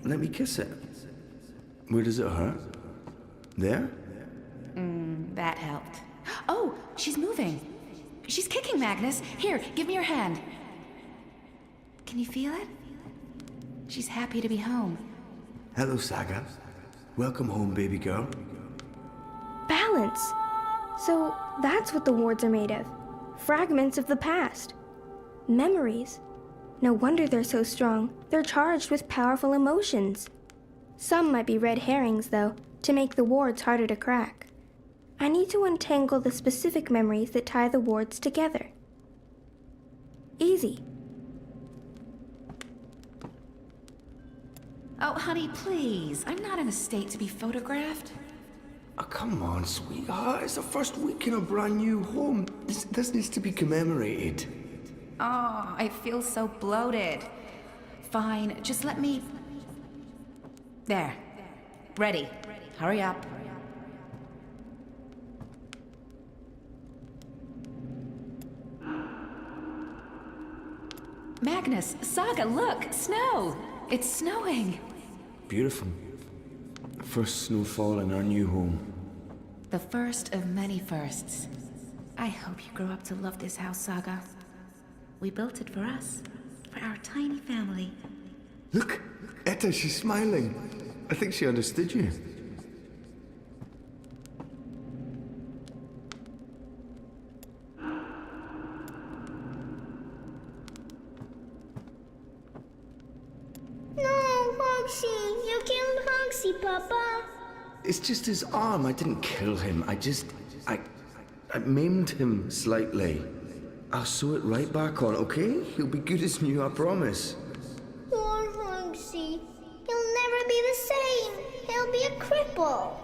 Let me kiss it. Where does it hurt? There? That helped. Oh, she's moving. She's kicking, Magnus. Here, give me your hand. Can you feel it? She's happy to be home. Hello, Saga. Welcome home, baby girl. Balance. So, that's what the wards are made of. Fragments of the past. Memories. No wonder they're so strong. They're charged with powerful emotions. Some might be red herrings, though, to make the wards harder to crack. I need to untangle the specific memories that tie the wards together. Easy. Oh, honey, please. I'm not in a state to be photographed. Oh, come on, sweetheart. It's the first week in a brand new home. This needs to be commemorated. Oh, I feel so bloated. Fine, just let me... There. Ready. Hurry up. Magnus, Saga, look! Snow! It's snowing! Beautiful. First snowfall in our new home. The first of many firsts. I hope you grow up to love this house, Saga. We built it for us. For our tiny family. Look! Etta, she's smiling. I think she understood you. You killed Hogsy, Papa. It's just his arm. I didn't kill him. I maimed him slightly. I'll sew it right back on, okay? He'll be good as new, I promise. Poor Hogsy. He'll never be the same. He'll be a cripple.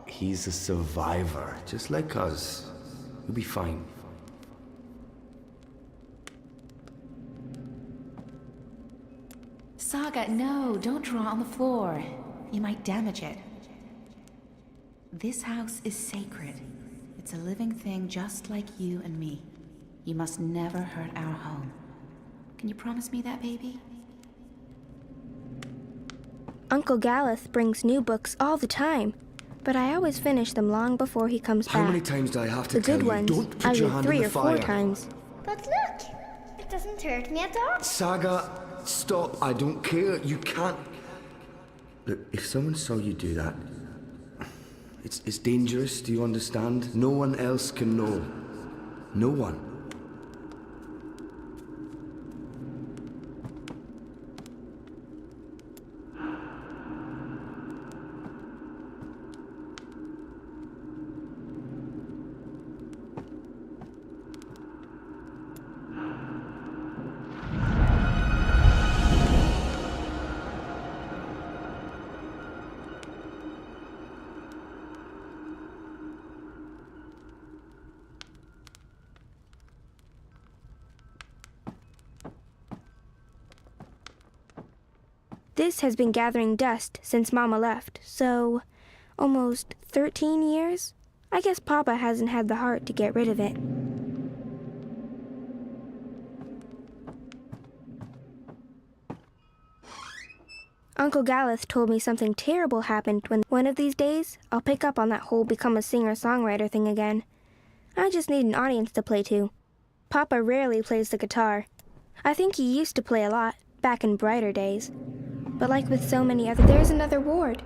He's a survivor, just like us. He'll be fine. Saga, no, don't draw on the floor. You might damage it. This house is sacred. It's a living thing just like you and me. You must never hurt our home. Can you promise me that, baby? Uncle Galeth brings new books all the time, but I always finish them long before he comes back. How many times do I have to the tell good you? ones, Don't I put your read hand 3 in the or 4 fire. times. But look, it doesn't hurt me at all. Saga, stop. I don't care. You can't... Look, if someone saw you do that, it's dangerous, do you understand? No one else can know. No one. This has been gathering dust since Mama left, so almost 13 years? I guess Papa hasn't had the heart to get rid of it. Uncle Galeth told me something terrible happened when one of these days I'll pick up on that whole become a singer-songwriter thing again. I just need an audience to play to. Papa rarely plays the guitar. I think he used to play a lot, back in brighter days. But like with so many other, there's another ward.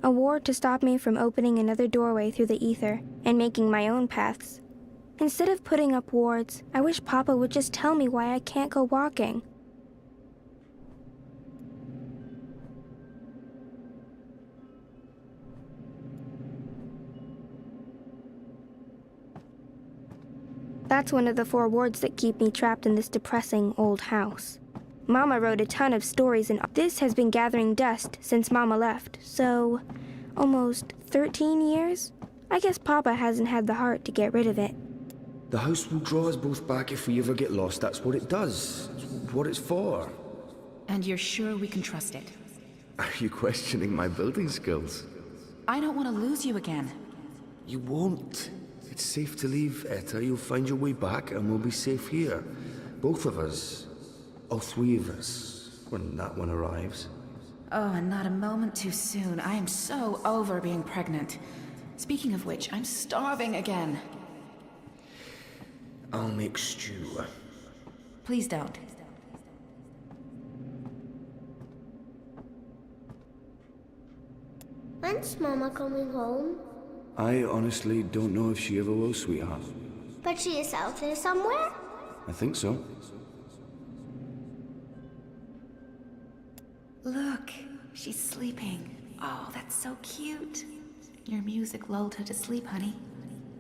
A ward to stop me from opening another doorway through the ether and making my own paths. Instead of putting up wards, I wish Papa would just tell me why I can't go walking. That's one of the 4 wards that keep me trapped in this depressing old house. Mama wrote a ton of stories and this has been gathering dust since Mama left, so almost 13 years? I guess Papa hasn't had the heart to get rid of it. The house will draw us both back if we ever get lost. That's what it does. It's what it's for. And you're sure we can trust it? Are you questioning my building skills? I don't want to lose you again. You won't. It's safe to leave, Etta. You'll find your way back and we'll be safe here. Both of us. All 3 of us. When that one arrives. Oh, and not a moment too soon. I am so over being pregnant. Speaking of which, I'm starving again. I'll make stew. Please don't. When's Mama coming home? I honestly don't know if she ever will, sweetheart. But she is out there somewhere? I think so. Look, she's sleeping. Oh, that's so cute. Your music lulled her to sleep, honey.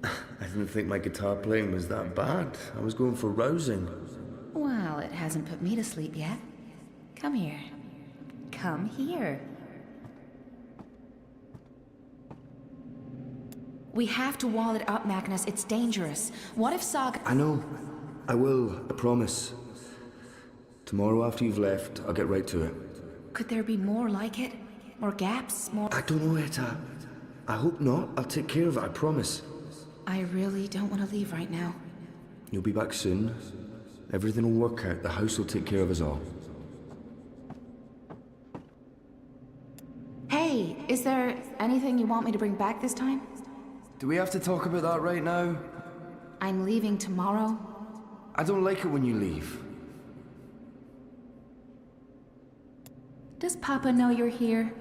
I didn't think my guitar playing was that bad. I was going for rousing. Well, it hasn't put me to sleep yet. Come here. Come here. We have to wall it up, Magnus. It's dangerous. What if Saga... I know. I will. I promise. Tomorrow after you've left, I'll get right to it. Could there be more like it? More gaps? More... I don't know, Etta. I hope not. I'll take care of it, I promise. I really don't want to leave right now. You'll be back soon. Everything will work out. The house will take care of us all. Hey, is there anything you want me to bring back this time? Do we have to talk about that right now? I'm leaving tomorrow. I don't like it when you leave. Does Papa know you're here?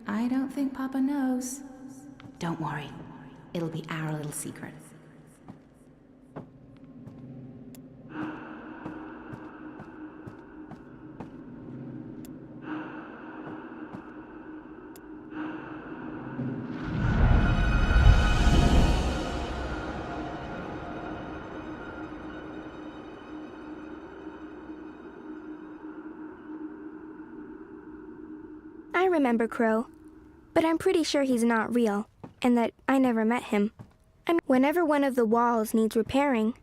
I don't think Papa knows. Don't worry. It'll be our little secret. I remember Crow, but I'm pretty sure he's not real, and that I never met him. Whenever one of the walls needs repairing,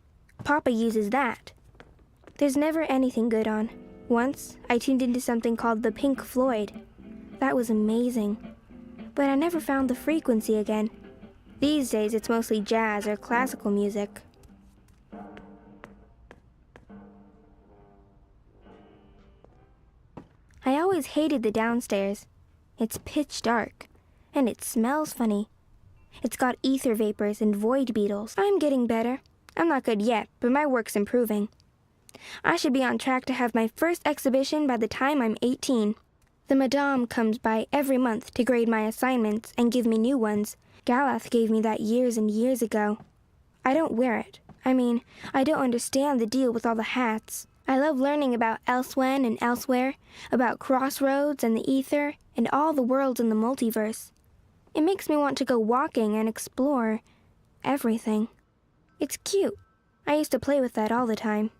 Papa uses that. There's never anything good on. Once, I tuned into something called the Pink Floyd. That was amazing. But I never found the frequency again. These days, it's mostly jazz or classical music. I always hated the downstairs. It's pitch dark, and it smells funny. It's got ether vapors and void beetles. I'm getting better. I'm not good yet, but my work's improving. I should be on track to have my first exhibition by the time I'm 18. The Madame comes by every month to grade my assignments and give me new ones. Galath gave me that years and years ago. I don't wear it. I mean, I don't understand the deal with all the hats. I love learning about Elsewhen and Elsewhere, about Crossroads and the Ether, and all the worlds in the multiverse. It makes me want to go walking and explore everything. It's cute. I used to play with that all the time.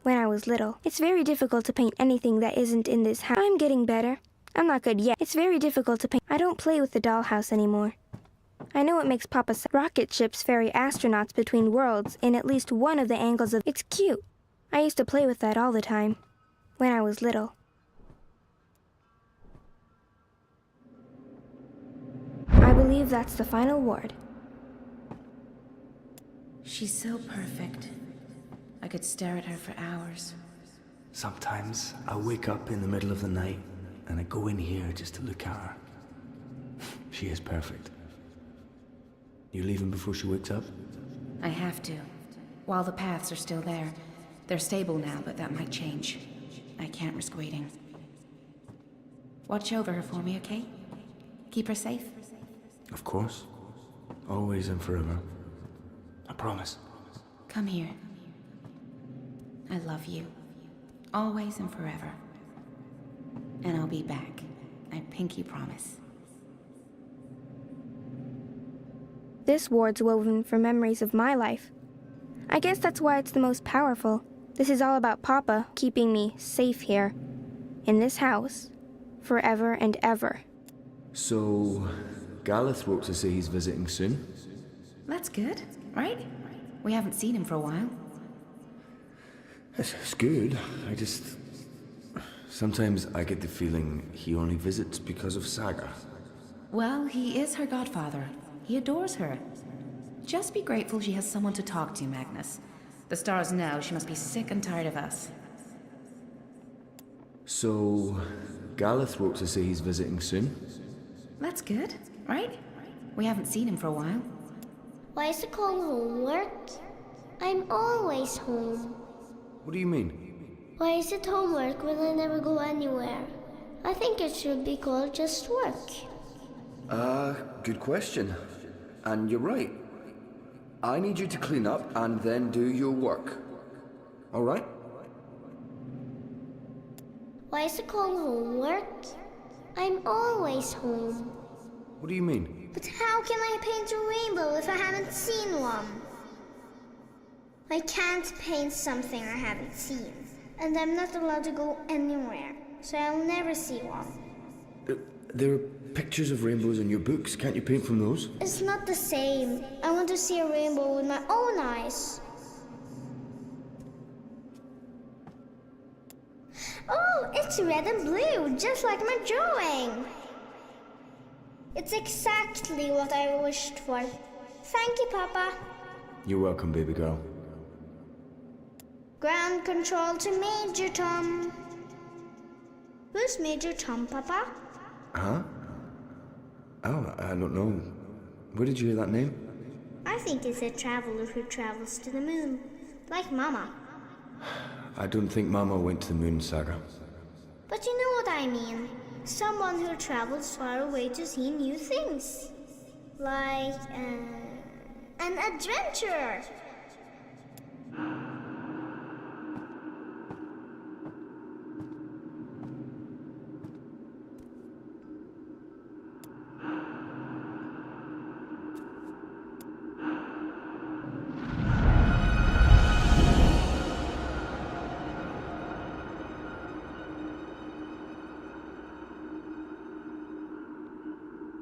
When I was little. It's very difficult to paint anything that isn't in this house. I'm getting better. I'm not good yet. It's very difficult to paint. I don't play with the dollhouse anymore. I know it makes Papa sad. Rocket ships ferry astronauts between worlds in at least one of the angles of... It's cute. I used to play with that all the time. When I was little. I believe that's the final ward. She's so perfect. I could stare at her for hours. Sometimes I wake up in the middle of the night and I go in here just to look at her. She is perfect. You leaving before she wakes up? I have to. While the paths are still there. They're stable now, but that might change. I can't risk waiting. Watch over her for me, okay? Keep her safe? Of course. Always and forever. I promise. Come here. I love you. Always and forever. And I'll be back. I pinky promise. This ward's woven from memories of my life. I guess that's why it's the most powerful. This is all about Papa keeping me safe here. In this house. Forever and ever. So, Gareth wrote to say he's visiting soon? That's good, right? We haven't seen him for a while. It's good. Sometimes I get the feeling he only visits because of Saga. Well, he is her godfather. He adores her. Just be grateful she has someone to talk to, Magnus. The stars know she must be sick and tired of us. So, Gareth wrote to say he's visiting soon? That's good, right? We haven't seen him for a while. Why is it called homework? I'm always home. What do you mean? Why is it homework when I never go anywhere? I think it should be called just work. Good question. And you're right. I need you to clean up and then do your work. All right? Why is it called homework? I'm always home. What do you mean? But how can I paint a rainbow if I haven't seen one? I can't paint something I haven't seen. And I'm not allowed to go anywhere, so I'll never see one. There are pictures of rainbows in your books. Can't you paint from those? It's not the same. I want to see a rainbow with my own eyes. Oh, it's red and blue, just like my drawing. It's exactly what I wished for. Thank you, Papa. You're welcome, baby girl. Ground control to Major Tom. Who's Major Tom, Papa? Huh? Oh, I don't know. Where did you hear that name? I think it's a traveler who travels to the moon, like Mama. I don't think Mama went to the moon, Saga. But you know what I mean. Someone who travels far away to see new things. Like, an adventurer.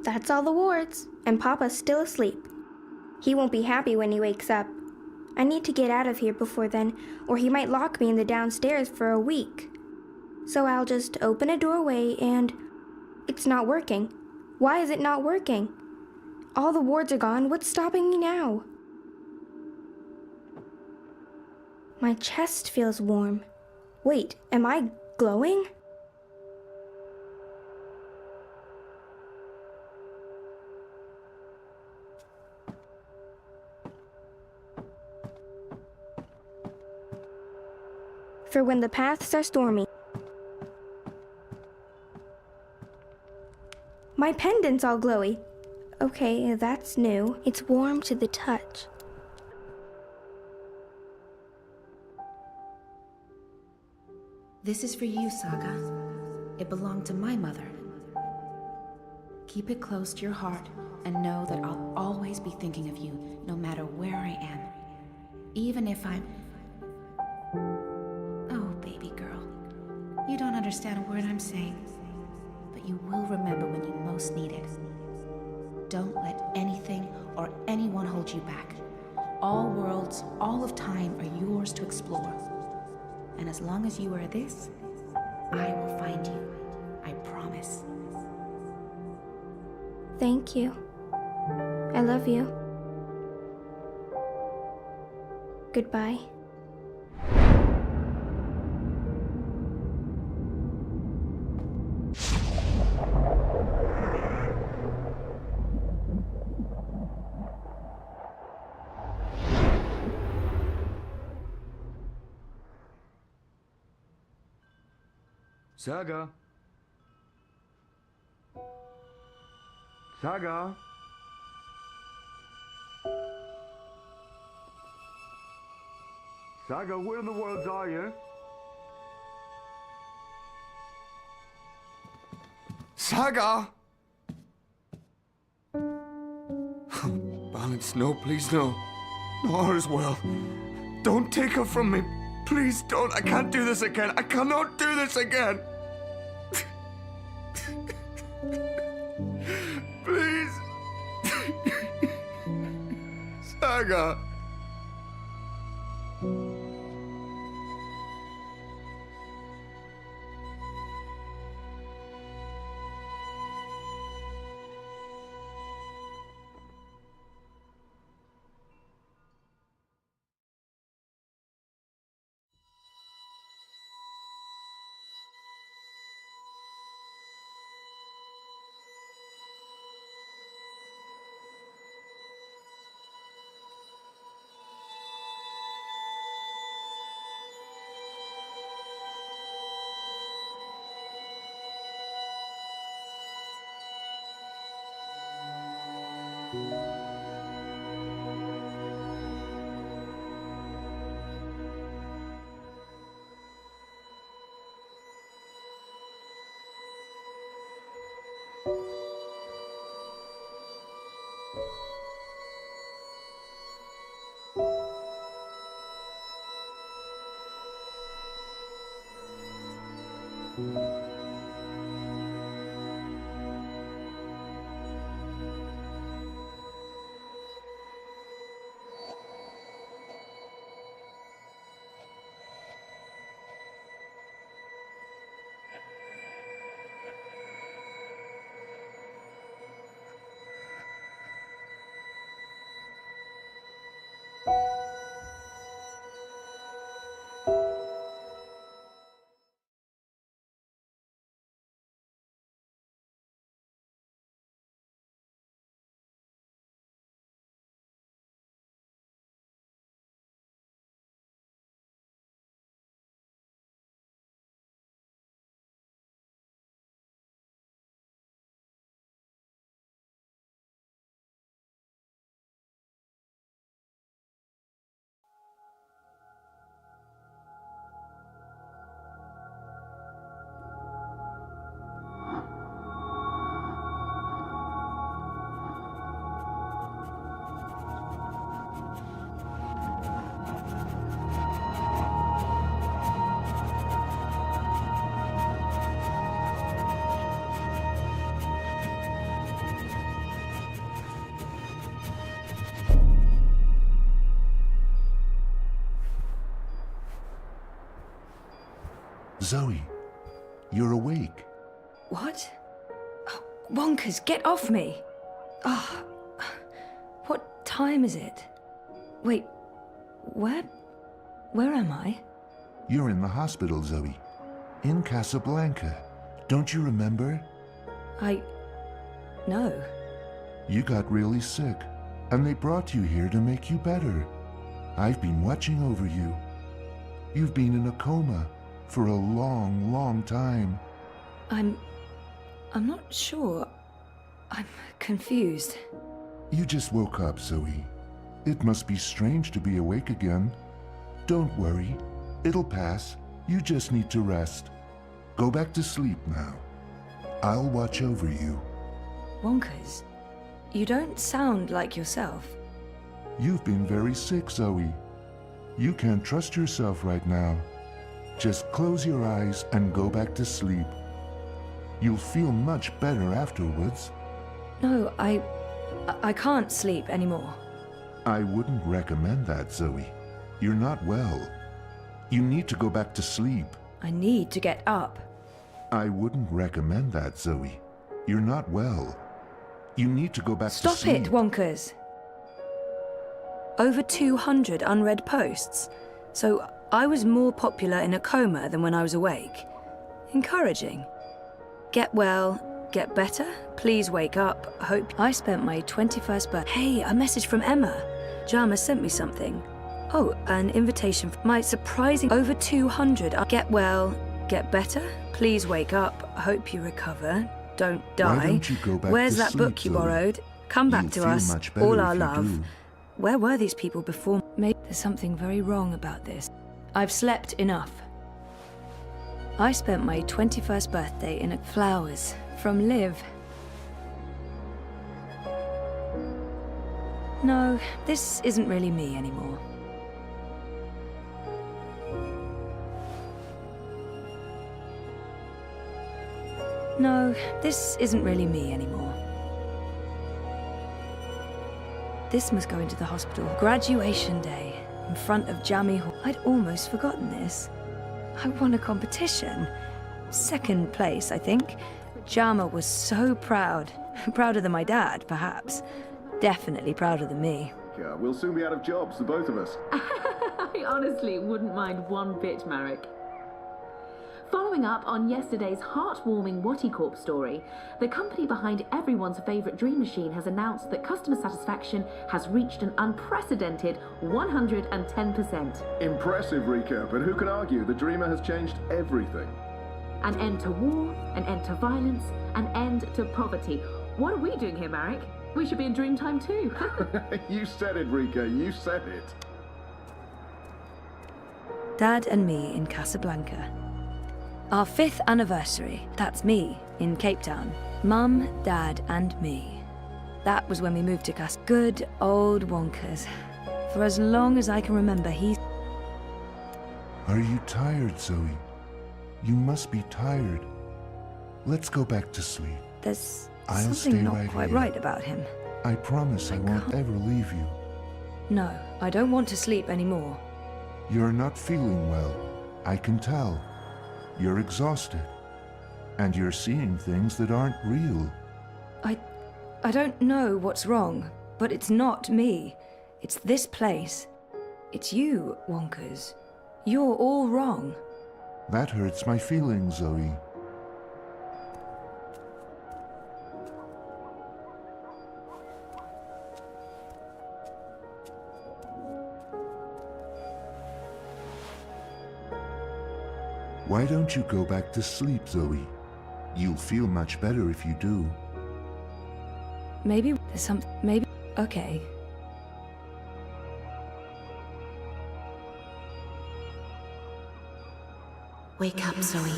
That's all the wards, and Papa's still asleep. He won't be happy when he wakes up. I need to get out of here before then, or he might lock me in the downstairs for a week. So I'll just open a doorway and... It's not working. Why is it not working? All the wards are gone. What's stopping me now? My chest feels warm. Wait, am I glowing? For when the paths are stormy. My pendant's all glowy. Okay, that's new. It's warm to the touch. This is for you, Saga. It belonged to my mother. Keep it close to your heart and know that I'll always be thinking of you, no matter where I am. Even if I'm... Oh, baby girl. You don't understand a word I'm saying, but you will remember when you most need it. Don't let anything or anyone hold you back. All worlds, all of time are yours to explore. And as long as you are this, I will find you. I promise. Thank you. I love you. Goodbye. Saga? Saga? Saga, where in the world are you? Saga! Balance, no, please, no. No, her as well. Don't take her from me. Please don't. I can't do this again. I cannot do this again. Please. Saga. Zoe, you're awake. What? Oh, Wonkers, get off me! Oh, what time is it? Wait, where am I? You're in the hospital, Zoe. In Casablanca. Don't you remember? No. You got really sick, and they brought you here to make you better. I've been watching over you. You've been in a coma for a long, long time. I'm not sure. I'm confused. You just woke up, Zoe. It must be strange to be awake again. Don't worry. It'll pass. You just need to rest. Go back to sleep now. I'll watch over you. Wonkers, you don't sound like yourself. You've been very sick, Zoe. You can't trust yourself right now. Just close your eyes and go back to sleep. You'll feel much better afterwards. No, I can't sleep anymore. I wouldn't recommend that, Zoe. You're not well. You need to go back to sleep. I need to get up. I wouldn't recommend that, Zoe. You're not well. You need to go back to sleep. Stop it, Wonkers. Over 200 unread posts. So I was more popular in a coma than when I was awake. Encouraging. Get well, get better, please wake up, hope. I spent my 21st birthday. Hey, a message from Emma. Jama sent me something. Oh, an invitation for my surprising over 200. Get well, get better. Please wake up. I hope you recover. Don't die. Why don't you go back Where's to that sleep, book you Zoe? borrowed? Come back You'll to feel us. much better All if our you love. do. Where were these people before? Maybe there's something very wrong about this. I've slept enough. I spent my 21st birthday in flowers from Liv. No, this isn't really me anymore. No, this isn't really me anymore. This must go into the hospital. Graduation day, in front of Jammy Hall. I'd almost forgotten this. I won a competition. Second place, I think. Jama was so proud. Prouder than my dad, perhaps. Definitely prouder than me. Yeah, we'll soon be out of jobs, the both of us. I honestly wouldn't mind one bit, Marek. Following up on yesterday's heartwarming Wattycorp story, the company behind everyone's favourite dream machine has announced that customer satisfaction has reached an unprecedented 110%. Impressive, Rika, but who can argue? The Dreamer has changed everything. An end to war, an end to violence, an end to poverty. What are we doing here, Marek? We should be in Dreamtime too. You said it, Rika, you said it. Dad and me in Casablanca. Our 5th anniversary. That's me in Cape Town. Mum, Dad, and me. That was when we moved to Good old Wonkers. For as long as I can remember, he's... Are you tired, Zoe? You must be tired. Let's go back to sleep. There's I'll something stay not right quite here. right about him. I promise I won't ever leave you. No, I don't want to sleep anymore. You're not feeling well. I can tell. You're exhausted. And you're seeing things that aren't real. I don't know what's wrong, but it's not me. It's this place. It's you, Wonkers. You're all wrong. That hurts my feelings, Zoe. Why don't you go back to sleep, Zoe? You'll feel much better if you do. Maybe there's something. Maybe. Okay. Wake up, Zoe.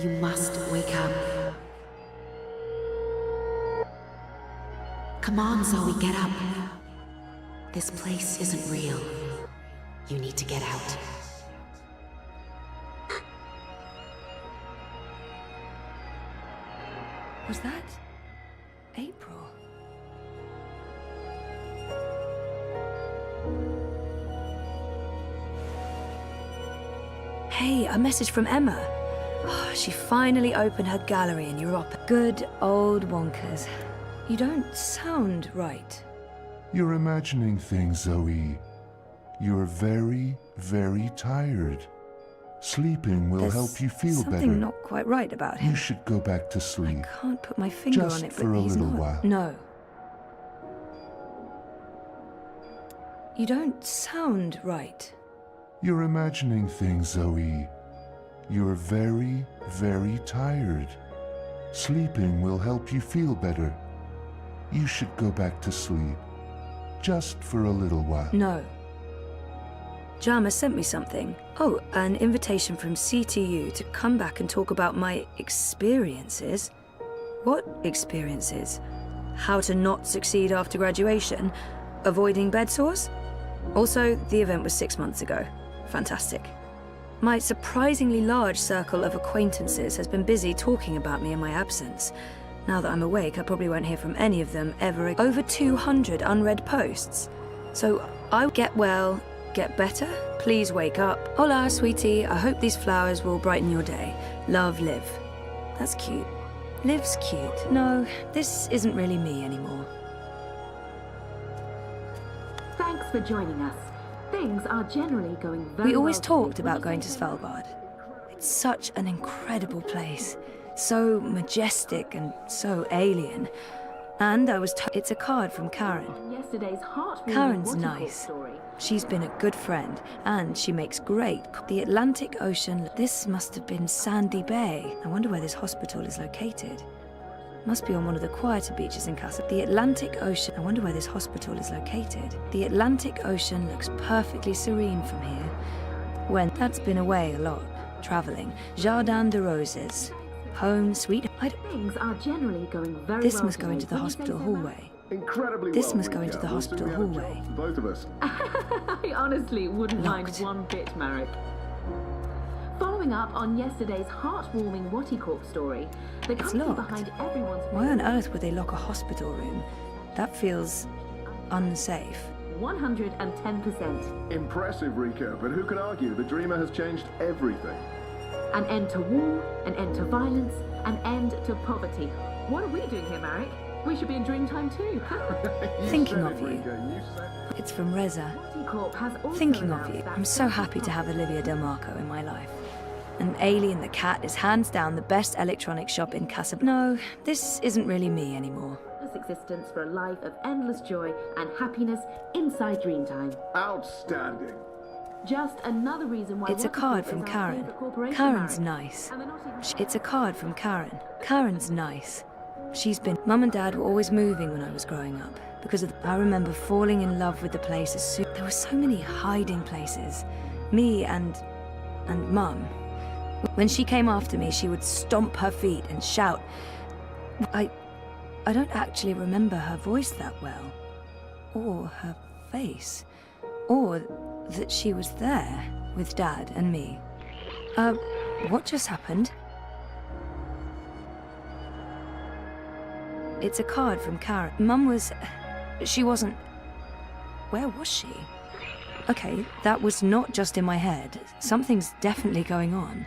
You must wake up. Come on, Zoe, get up. This place isn't real. You need to get out. Was that April? Hey, a message from Emma. Oh, she finally opened her gallery in Europe. Good old Wonkers. You don't sound right. You're imagining things, Zoe. You're very, very tired. Sleeping will There's help you feel something better. not quite right about him. You should go back to sleep. Can't put my finger Just on it, for but a he's little not. while. No. You don't sound right. You're imagining things, Zoe. You're very, very tired. Sleeping will help you feel better. You should go back to sleep. Just for a little while. No. Jama sent me something. Oh, an invitation from CTU to come back and talk about my experiences. What experiences? How to not succeed after graduation? Avoiding bed sores? Also, the event was 6 months ago. Fantastic. My surprisingly large circle of acquaintances has been busy talking about me in my absence. Now that I'm awake, I probably won't hear from any of them ever again. Over 200 unread posts. So I get well, get better, please wake up. Hola, sweetie, I hope these flowers will brighten your day. Love, Liv. That's cute. Liv's cute. No, this isn't really me anymore. Thanks for joining us. Things are generally going very We always well talked about going to Svalbard. It's such an incredible place. So majestic and so alien. And I was it's a card from Karen. Yesterday's heartwarming Karen's What He Caught nice. story. She's been a good friend, and she makes great. The Atlantic Ocean. This must have been Sandy Bay. I wonder where this hospital is located. Must be on one of the quieter beaches in Casa. The Atlantic Ocean. I wonder where this hospital is located. The Atlantic Ocean looks perfectly serene from here. When Dad's been away a lot, traveling. Jardin de Roses. Home, sweet. Things are generally going very This well must go today. into the Wouldn't you say hospital so, hallway. Incredibly This well, must go Rika. into the Looks like hospital we have a hallway. job for both of us. I honestly wouldn't mind one bit, Marek. Following up on yesterday's heartwarming What He Caught story, the It's company locked. behind everyone's Why on earth would they lock a hospital room? That feels unsafe. 110%. Impressive, Rika, but who can argue? The Dreamer has changed everything. An end to war, an end to violence, an end to poverty. What are we doing here, Marek? We should be in Dreamtime too. Thinking of you. It's from Reza. Corp has also Thinking of announced you. that I'm so happy to have Olivia Del Marco in my life. And Alien the Cat is hands down the best electronic shop in Casablanca. No, this isn't really me anymore. existence for a life of endless joy and happiness inside Dreamtime. Outstanding. Just another reason why It's a card from Karen. Karen's nice. It's a card from Karen. Karen's nice. She's been... Mum and Dad were always moving when I was growing up. Because of... I remember falling in love with the place as soon... There were so many hiding places. Me and Mum. When she came after me, she would stomp her feet and shout. I don't actually remember her voice that well. Or her face. Or that she was there with Dad and me. What just happened? It's a card from Karen. Mum was... She wasn't... Where was she? Okay, that was not just in my head. Something's definitely going on.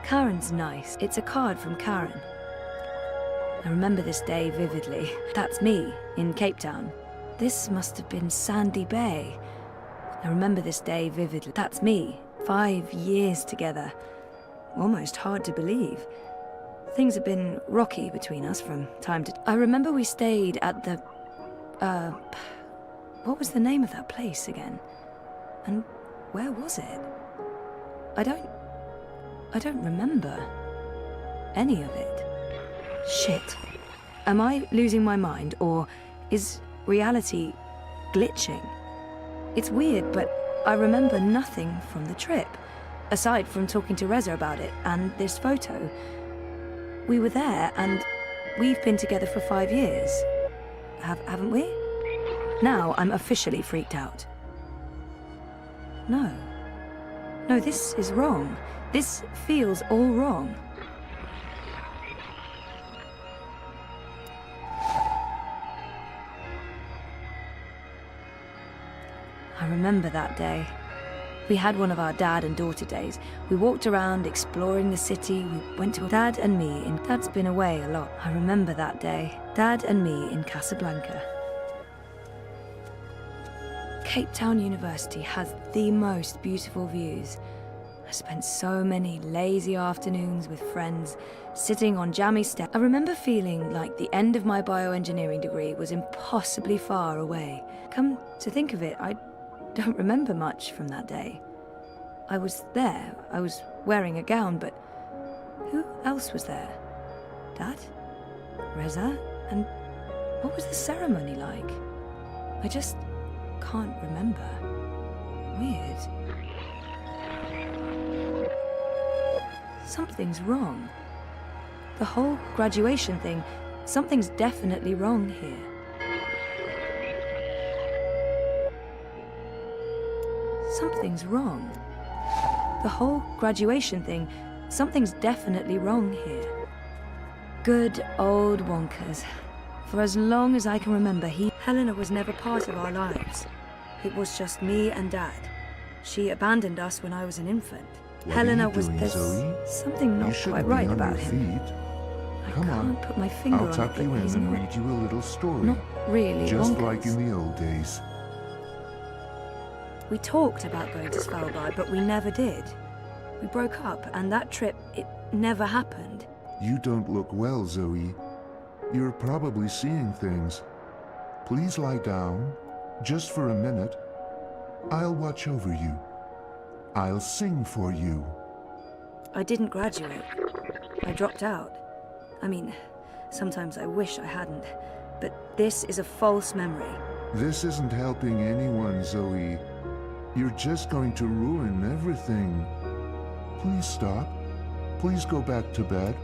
Karen's nice. It's a card from Karen. I remember this day vividly. That's me, in Cape Town. This must have been Sandy Bay. I remember this day vividly. That's me. 5 years together. Almost hard to believe. Things have been rocky between us from time to... I remember we stayed at the... What was the name of that place again? And where was it? I don't remember any of it. Shit. Am I losing my mind, or is reality glitching? It's weird, but I remember nothing from the trip, aside from talking to Reza about it and this photo. We were there, and we've been together for 5 years. Haven't we? Now I'm officially freaked out. No, this is wrong. This feels all wrong. I remember that day. We had one of our dad and daughter days. We walked around exploring the city. We went to Dad and me, and Dad's been away a lot. I remember that day. Dad and me in Casablanca. Cape Town University has the most beautiful views. I spent so many lazy afternoons with friends, sitting on jammy steps. I remember feeling like the end of my bioengineering degree was impossibly far away. Come to think of it, I don't remember much from that day. I was there, I was wearing a gown, but who else was there? Dad? Reza? And what was the ceremony like? I just can't remember. Weird. Something's wrong. The whole graduation thing, something's definitely wrong here. Something's wrong. The whole graduation thing, something's definitely wrong here. Good old Wonkers. For as long as I can remember, Helena was never part of our lives. It was just me and Dad. She abandoned us when I was an infant. What Helena are you was doing, there's Zoe? something You not shouldn't quite be right on about your him. feet. I Come can't on. put my finger I'll on tuck it, you but in he's and not read you a little story. not really Just bonkers. like in the old days. We talked about going to Svalbard, but we never did. We broke up, and that trip, it never happened. You don't look well, Zoe. You're probably seeing things. Please lie down, just for a minute. I'll watch over you. I'll sing for you. I didn't graduate. I dropped out. I mean, sometimes I wish I hadn't. But this is a false memory. This isn't helping anyone, Zoe. You're just going to ruin everything. Please stop. Please go back to bed.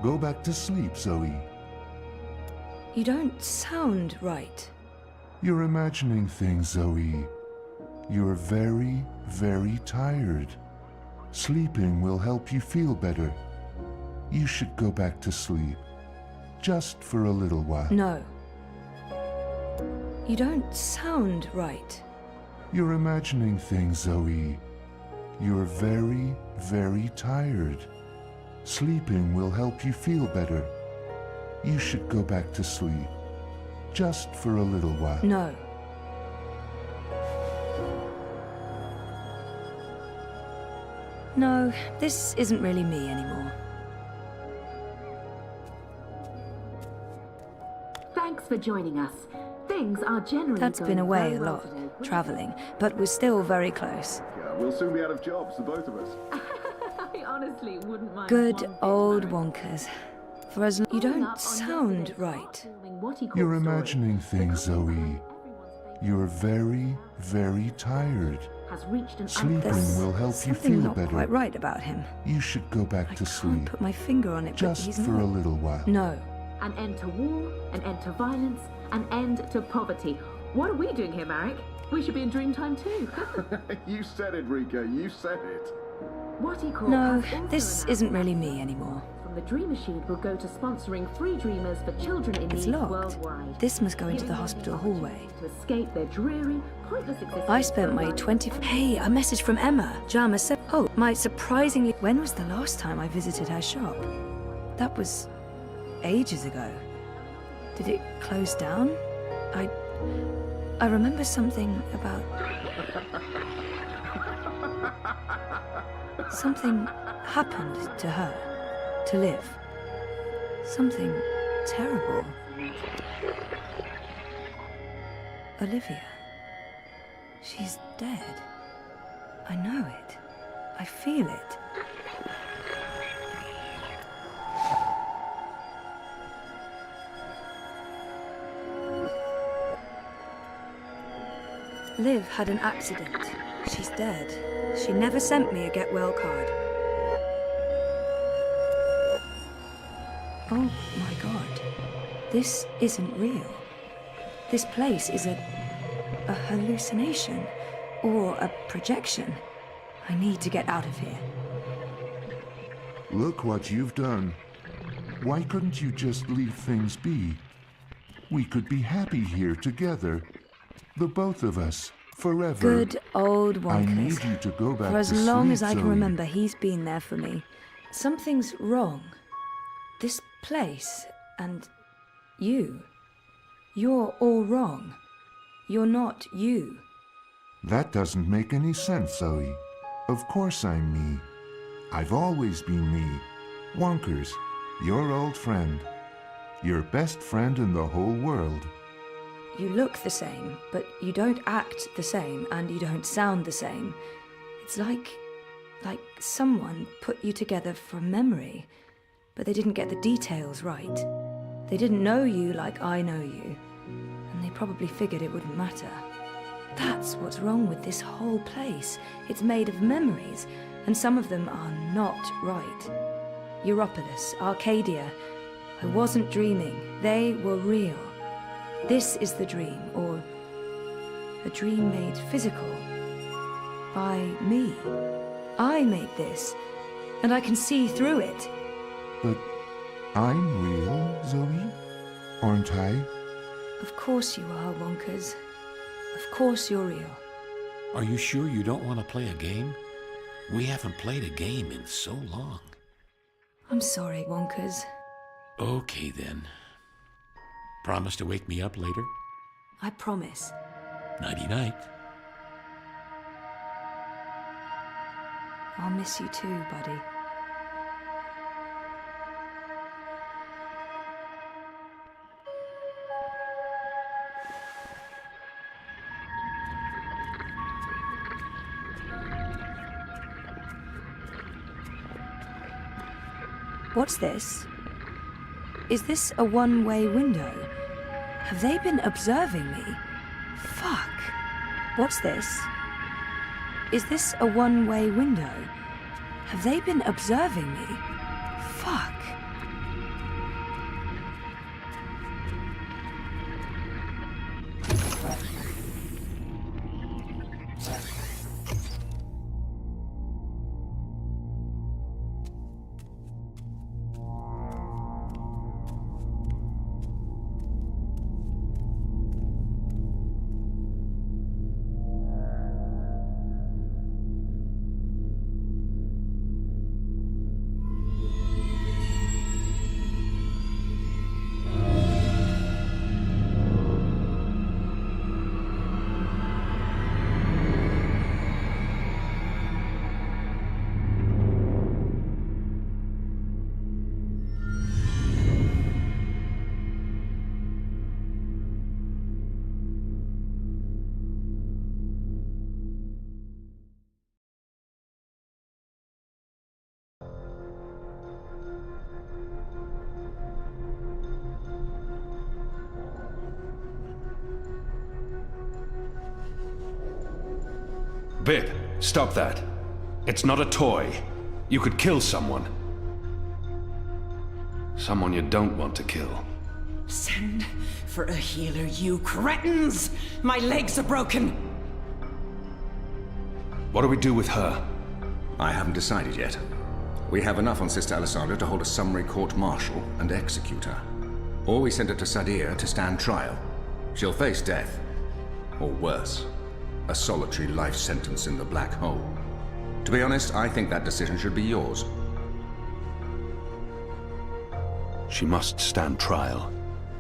Go back to sleep, Zoe. You don't sound right. You're imagining things, Zoe. You're very, very tired. Sleeping will help you feel better. You should go back to sleep. Just for a little while. No. You don't sound right. You're imagining things, Zoe. You're very, very tired. Sleeping will help you feel better. You should go back to sleep. Just for a little while. No. No, this isn't really me anymore. Thanks for joining us. Things are generally Dad's going been away very a well lot, today. travelling, but we're still very close. Yeah, we'll soon be out of jobs, the both of us. I honestly wouldn't mind. Good one bit, old Marek. Wonkers. For as you don't sound right. You're imagining things, Zoe. You're very, very tired. Has reached an Sleeping There's will help you something feel not better. quite right about him. You should go back to Can't sleep. put my finger on it, but Just he's for not. a little while. No. An end to war, an end to violence, an end to poverty. What are we doing here, Marek? We should be in Dreamtime too. You said it, Rika, you said it. What he calls No, this isn't really me anymore. From the Dream Machine will go to sponsoring free dreamers for children in It's need locked. worldwide. This must go into the hospital hallway. To escape their dreary, pointless existence. I spent my 20... Hey, a message from Emma. Jama said... Oh, my surprisingly... When was the last time I visited her shop? That was... ages ago. Did it close down? I remember something about... Something happened to her. To Liv. Something terrible. Olivia. She's dead. I know it. I feel it. Liv had an accident. She's dead. She never sent me a get well card. Oh my god. This isn't real. This place is a hallucination or a projection. I need to get out of here. Look what you've done. Why couldn't you just leave things be? We could be happy here together. The both of us, forever. Good old I Wonkers. need you to go back For as to long sleep, as I can Zoe. remember, he's been there for me. Something's wrong. This place and you. You're all wrong. You're not you. That doesn't make any sense, Zoe. Of course I'm me. I've always been me. Wonkers, your old friend. Your best friend in the whole world. You look the same, but you don't act the same, and you don't sound the same. It's like someone put you together from memory, but they didn't get the details right. They didn't know you like I know you, and they probably figured it wouldn't matter. That's what's wrong with this whole place. It's made of memories, and some of them are not right. Europolis, Arcadia. I wasn't dreaming. They were real. This is the dream, or a dream made physical by me. I made this, and I can see through it. But I'm real, Zoe? Aren't I? Of course you are, Wonkers. Of course you're real. Are you sure you don't want to play a game? We haven't played a game in so long. I'm sorry, Wonkers. Okay, then. Promise to wake me up later? I promise. Nighty-night. I'll miss you too, buddy. What's this? Is this a one-way window? Have they been observing me? Fuck. What's this? Is this a one-way window? Have they been observing me? Fuck. Bip, stop that. It's not a toy. You could kill someone. Someone you don't want to kill. Send for a healer, you cretins! My legs are broken! What do we do with her? I haven't decided yet. We have enough on Sister Alessandra to hold a summary court-martial and execute her. Or we send her to Sadir to stand trial. She'll face death. Or worse, a solitary life sentence in the black hole. To be honest, I think that decision should be yours. She must stand trial.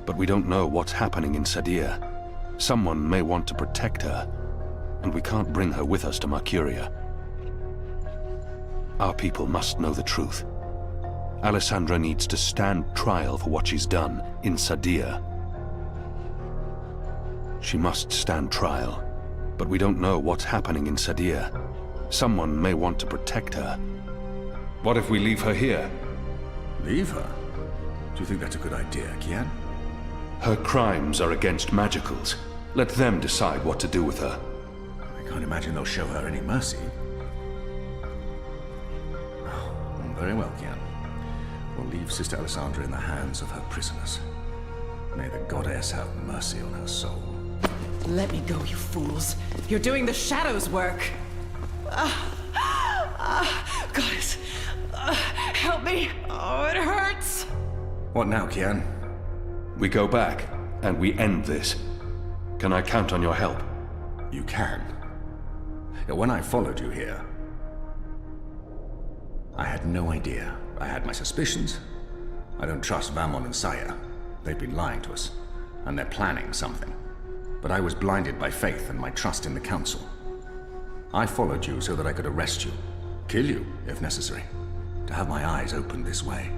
But we don't know what's happening in Sadir. Someone may want to protect her, and we can't bring her with us to Mercuria. Our people must know the truth. Alessandra needs to stand trial for what she's done in Sadir. She must stand trial, but we don't know what's happening in Sadir. Someone may want to protect her. What if we leave her here? Leave her? Do you think that's a good idea, Kian? Her crimes are against magicals. Let them decide what to do with her. I can't imagine they'll show her any mercy. Oh, very well, Kian. We'll leave Sister Alessandra in the hands of her prisoners. May the goddess have mercy on her soul. Let me go, you fools. You're doing the Shadow's work. Goddess, help me. Oh, it hurts. What now, Kian? We go back, and we end this. Can I count on your help? You can. When I followed you here, I had no idea. I had my suspicions. I don't trust Vamon and Saya. They've been lying to us, and they're planning something. But I was blinded by faith and my trust in the Council. I followed you so that I could arrest you, kill you, if necessary, to have my eyes opened this way.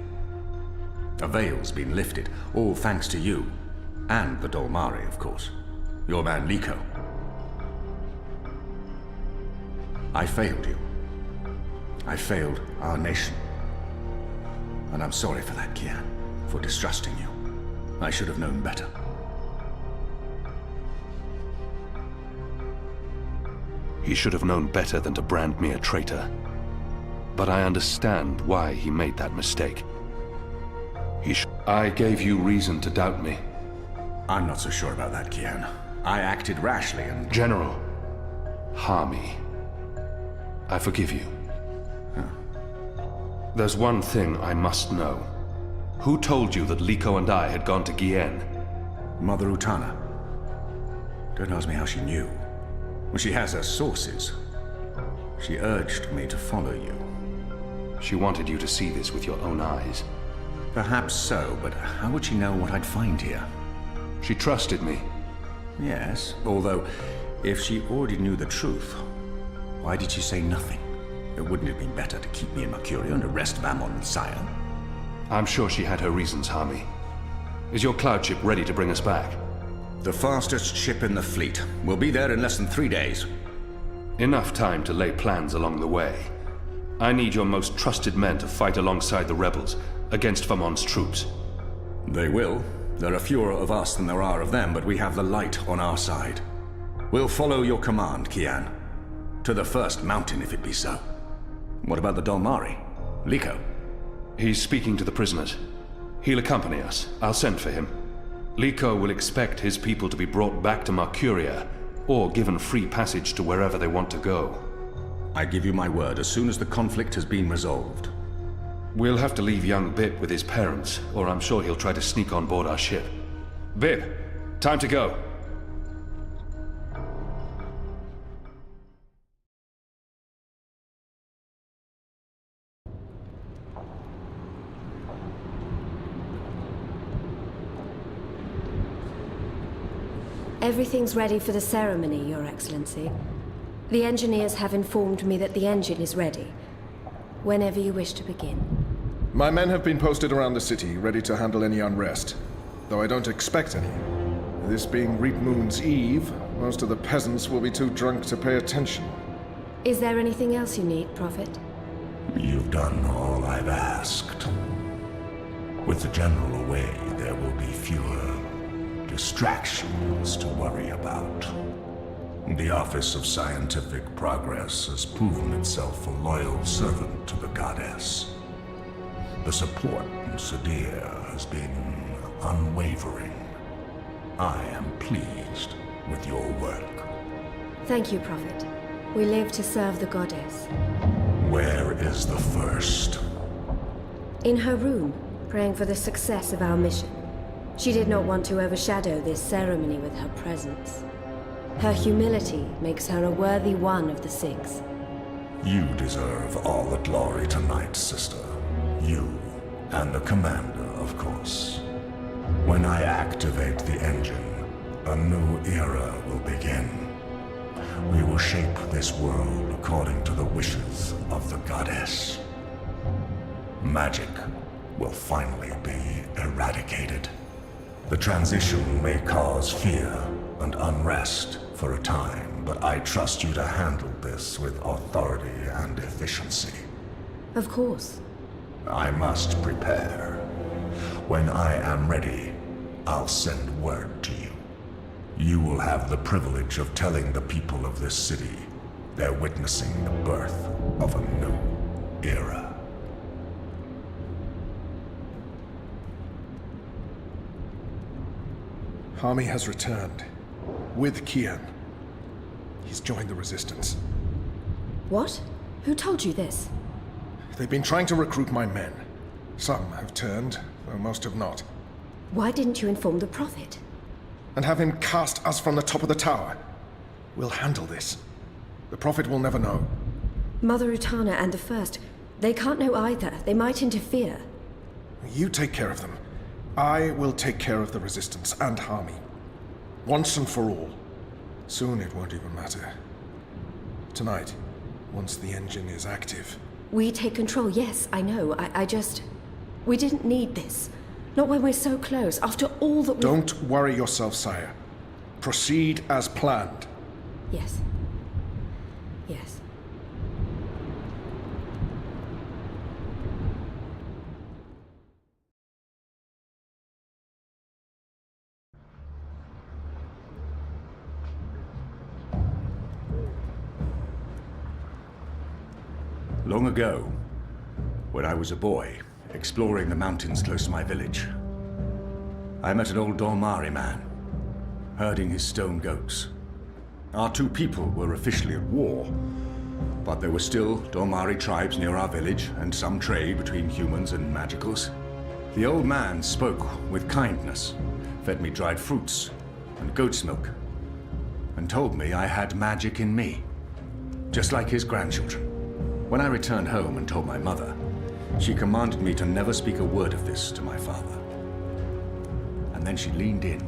A veil's been lifted, all thanks to you, and the Dolmari, of course. Your man Liko. I failed you. I failed our nation. And I'm sorry for that, Kian, for distrusting you. I should have known better. He should have known better than to brand me a traitor. But I understand why he made that mistake. I gave you reason to doubt me. I'm not so sure about that, Kian. I acted rashly and... General, Harmy, I forgive you. Huh. There's one thing I must know. Who told you that Liko and I had gone to Gien? Mother Utana. Don't ask me how she knew. Well, she has her sources. She urged me to follow you. She wanted you to see this with your own eyes. Perhaps so, but how would she know what I'd find here? She trusted me. Yes, although, if she already knew the truth, why did she say nothing? Wouldn't it be better to keep me in Mercuria and arrest Vammon and Sire? I'm sure she had her reasons, Harmy. Is your cloud ship ready to bring us back? The fastest ship in the fleet. We'll be there in less than 3 days. Enough time to lay plans along the way. I need your most trusted men to fight alongside the rebels against Vammon's troops. They will. There are fewer of us than there are of them, but we have the light on our side. We'll follow your command, Kian. To the first mountain, if it be so. What about the Dolmari? Liko? He's speaking to the prisoners. He'll accompany us. I'll send for him. Liko will expect his people to be brought back to Mercuria, or given free passage to wherever they want to go. I give you my word, as soon as the conflict has been resolved. We'll have to leave young Bip with his parents, or I'm sure he'll try to sneak on board our ship. Bip, time to go. Everything's ready for the ceremony, Your Excellency. The engineers have informed me that the engine is ready. Whenever you wish to begin. My men have been posted around the city, ready to handle any unrest. Though I don't expect any. This being Reap Moon's Eve, most of the peasants will be too drunk to pay attention. Is there anything else you need, Prophet? You've done all I've asked. With the General away, there will be fewer distractions to worry about. The Office of Scientific Progress has proven itself a loyal servant to the Goddess. The support in Sadir has been unwavering. I am pleased with your work. Thank you, Prophet. We live to serve the Goddess. Where is the first? In her room, praying for the success of our mission. She did not want to overshadow this ceremony with her presence. Her humility makes her a worthy one of the Six. You deserve all the glory tonight, sister. You, and the Commander, of course. When I activate the engine, a new era will begin. We will shape this world according to the wishes of the Goddess. Magic will finally be eradicated. The transition may cause fear and unrest for a time, but I trust you to handle this with authority and efficiency. Of course. I must prepare. When I am ready, I'll send word to you. You will have the privilege of telling the people of this city they're witnessing the birth of a new era. Harmy has returned. With Kian. He's joined the Resistance. What? Who told you this? They've been trying to recruit my men. Some have turned, though most have not. Why didn't you inform the Prophet? And have him cast us from the top of the tower. We'll handle this. The Prophet will never know. Mother Utana and the First, they can't know either. They might interfere. You take care of them. I will take care of the Resistance and Harmy. Once and for all. Soon it won't even matter. Tonight, once the engine is active. We take control, yes, I know. I just... We didn't need this. Not when we're so close, after all that we... Don't worry yourself, sire. Proceed as planned. Yes. Yes. Long ago, when I was a boy, exploring the mountains close to my village, I met an old Dolmari man, herding his stone goats. Our two people were officially at war, but there were still Dolmari tribes near our village and some trade between humans and magicals. The old man spoke with kindness, fed me dried fruits and goat's milk, and told me I had magic in me, just like his grandchildren. When I returned home and told my mother, she commanded me to never speak a word of this to my father. And then she leaned in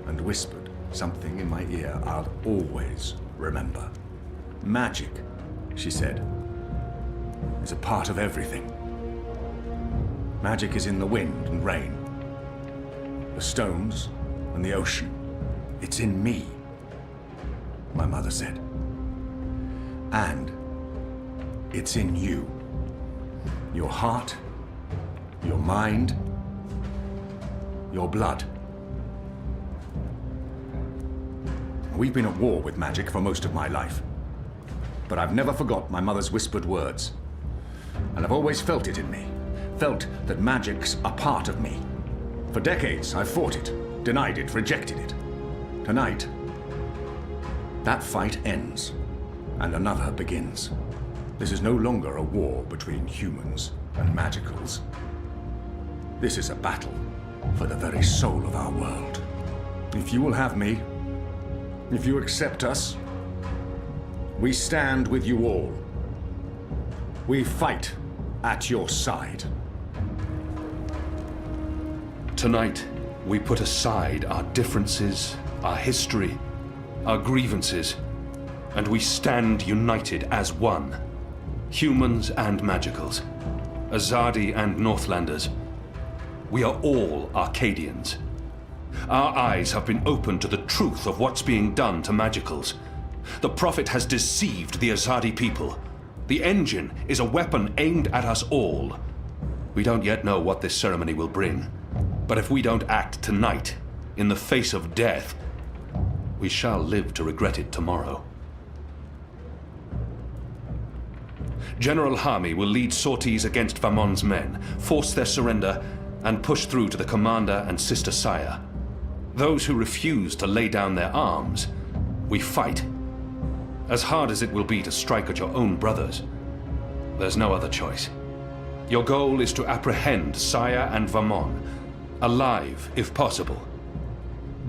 and whispered something in my ear I'll always remember. Magic, she said, is a part of everything. Magic is in the wind and rain, the stones and the ocean. It's in me, my mother said. And it's in you. Your heart, your mind, your blood. We've been at war with magic for most of my life. But I've never forgot my mother's whispered words. And I've always felt it in me. Felt that magic's a part of me. For decades, I've fought it, denied it, rejected it. Tonight, that fight ends, and another begins. This is no longer a war between humans and magicals. This is a battle for the very soul of our world. If you will have me, if you accept us, we stand with you all. We fight at your side. Tonight, we put aside our differences, our history, our grievances, and we stand united as one. Humans and magicals, Azadi and Northlanders. We are all Arcadians. Our eyes have been opened to the truth of what's being done to magicals. The Prophet has deceived the Azadi people. The engine is a weapon aimed at us all. We don't yet know what this ceremony will bring, but if we don't act tonight, in the face of death, we shall live to regret it tomorrow. General Hami will lead sorties against Vamon's men, force their surrender, and push through to the commander and Sister Saya. Those who refuse to lay down their arms, we fight. As hard as it will be to strike at your own brothers, there's no other choice. Your goal is to apprehend Saya and Vamon, alive if possible,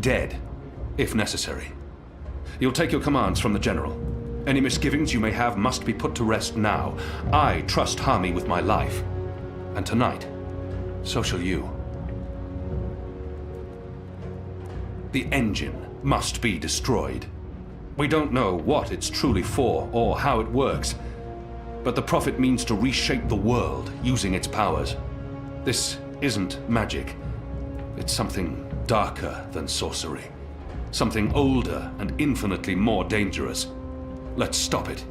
dead if necessary. You'll take your commands from the General. Any misgivings you may have must be put to rest now. I trust Hami with my life. And tonight, so shall you. The engine must be destroyed. We don't know what it's truly for or how it works, but the Prophet means to reshape the world using its powers. This isn't magic. It's something darker than sorcery. Something older and infinitely more dangerous. Let's stop it.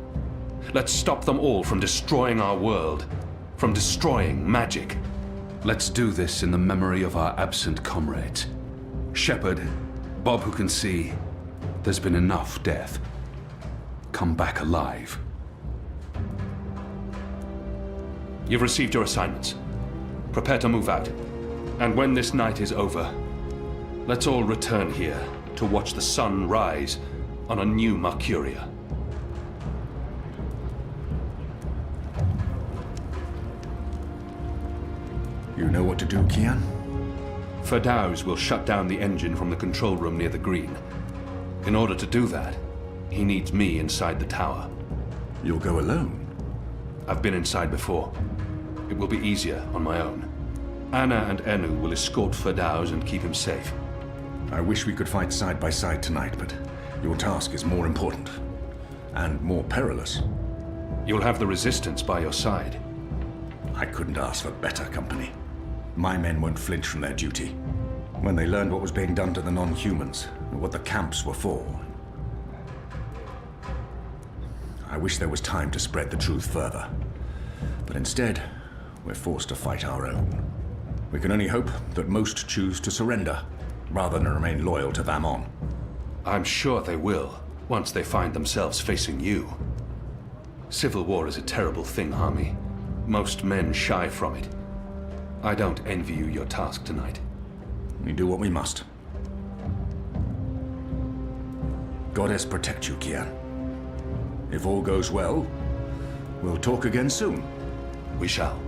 Let's stop them all from destroying our world, from destroying magic. Let's do this in the memory of our absent comrades. Shepard, Bob who can see, there's been enough death. Come back alive. You've received your assignments. Prepare to move out. And when this night is over, let's all return here to watch the sun rise on a new Mercuria. You know what to do, Kian? Ferdows will shut down the engine from the control room near the green. In order to do that, he needs me inside the tower. You'll go alone? I've been inside before. It will be easier on my own. Anna and Enu will escort Ferdows and keep him safe. I wish we could fight side by side tonight, but your task is more important. And more perilous. You'll have the Resistance by your side. I couldn't ask for better company. My men won't flinch from their duty. When they learned what was being done to the non-humans, and what the camps were for. I wish there was time to spread the truth further. But instead, we're forced to fight our own. We can only hope that most choose to surrender, rather than remain loyal to Vamon. I'm sure they will, once they find themselves facing you. Civil war is a terrible thing, Hami. Most men shy from it. I don't envy you your task tonight. We do what we must. Goddess protect you, Kian. If all goes well, we'll talk again soon. We shall.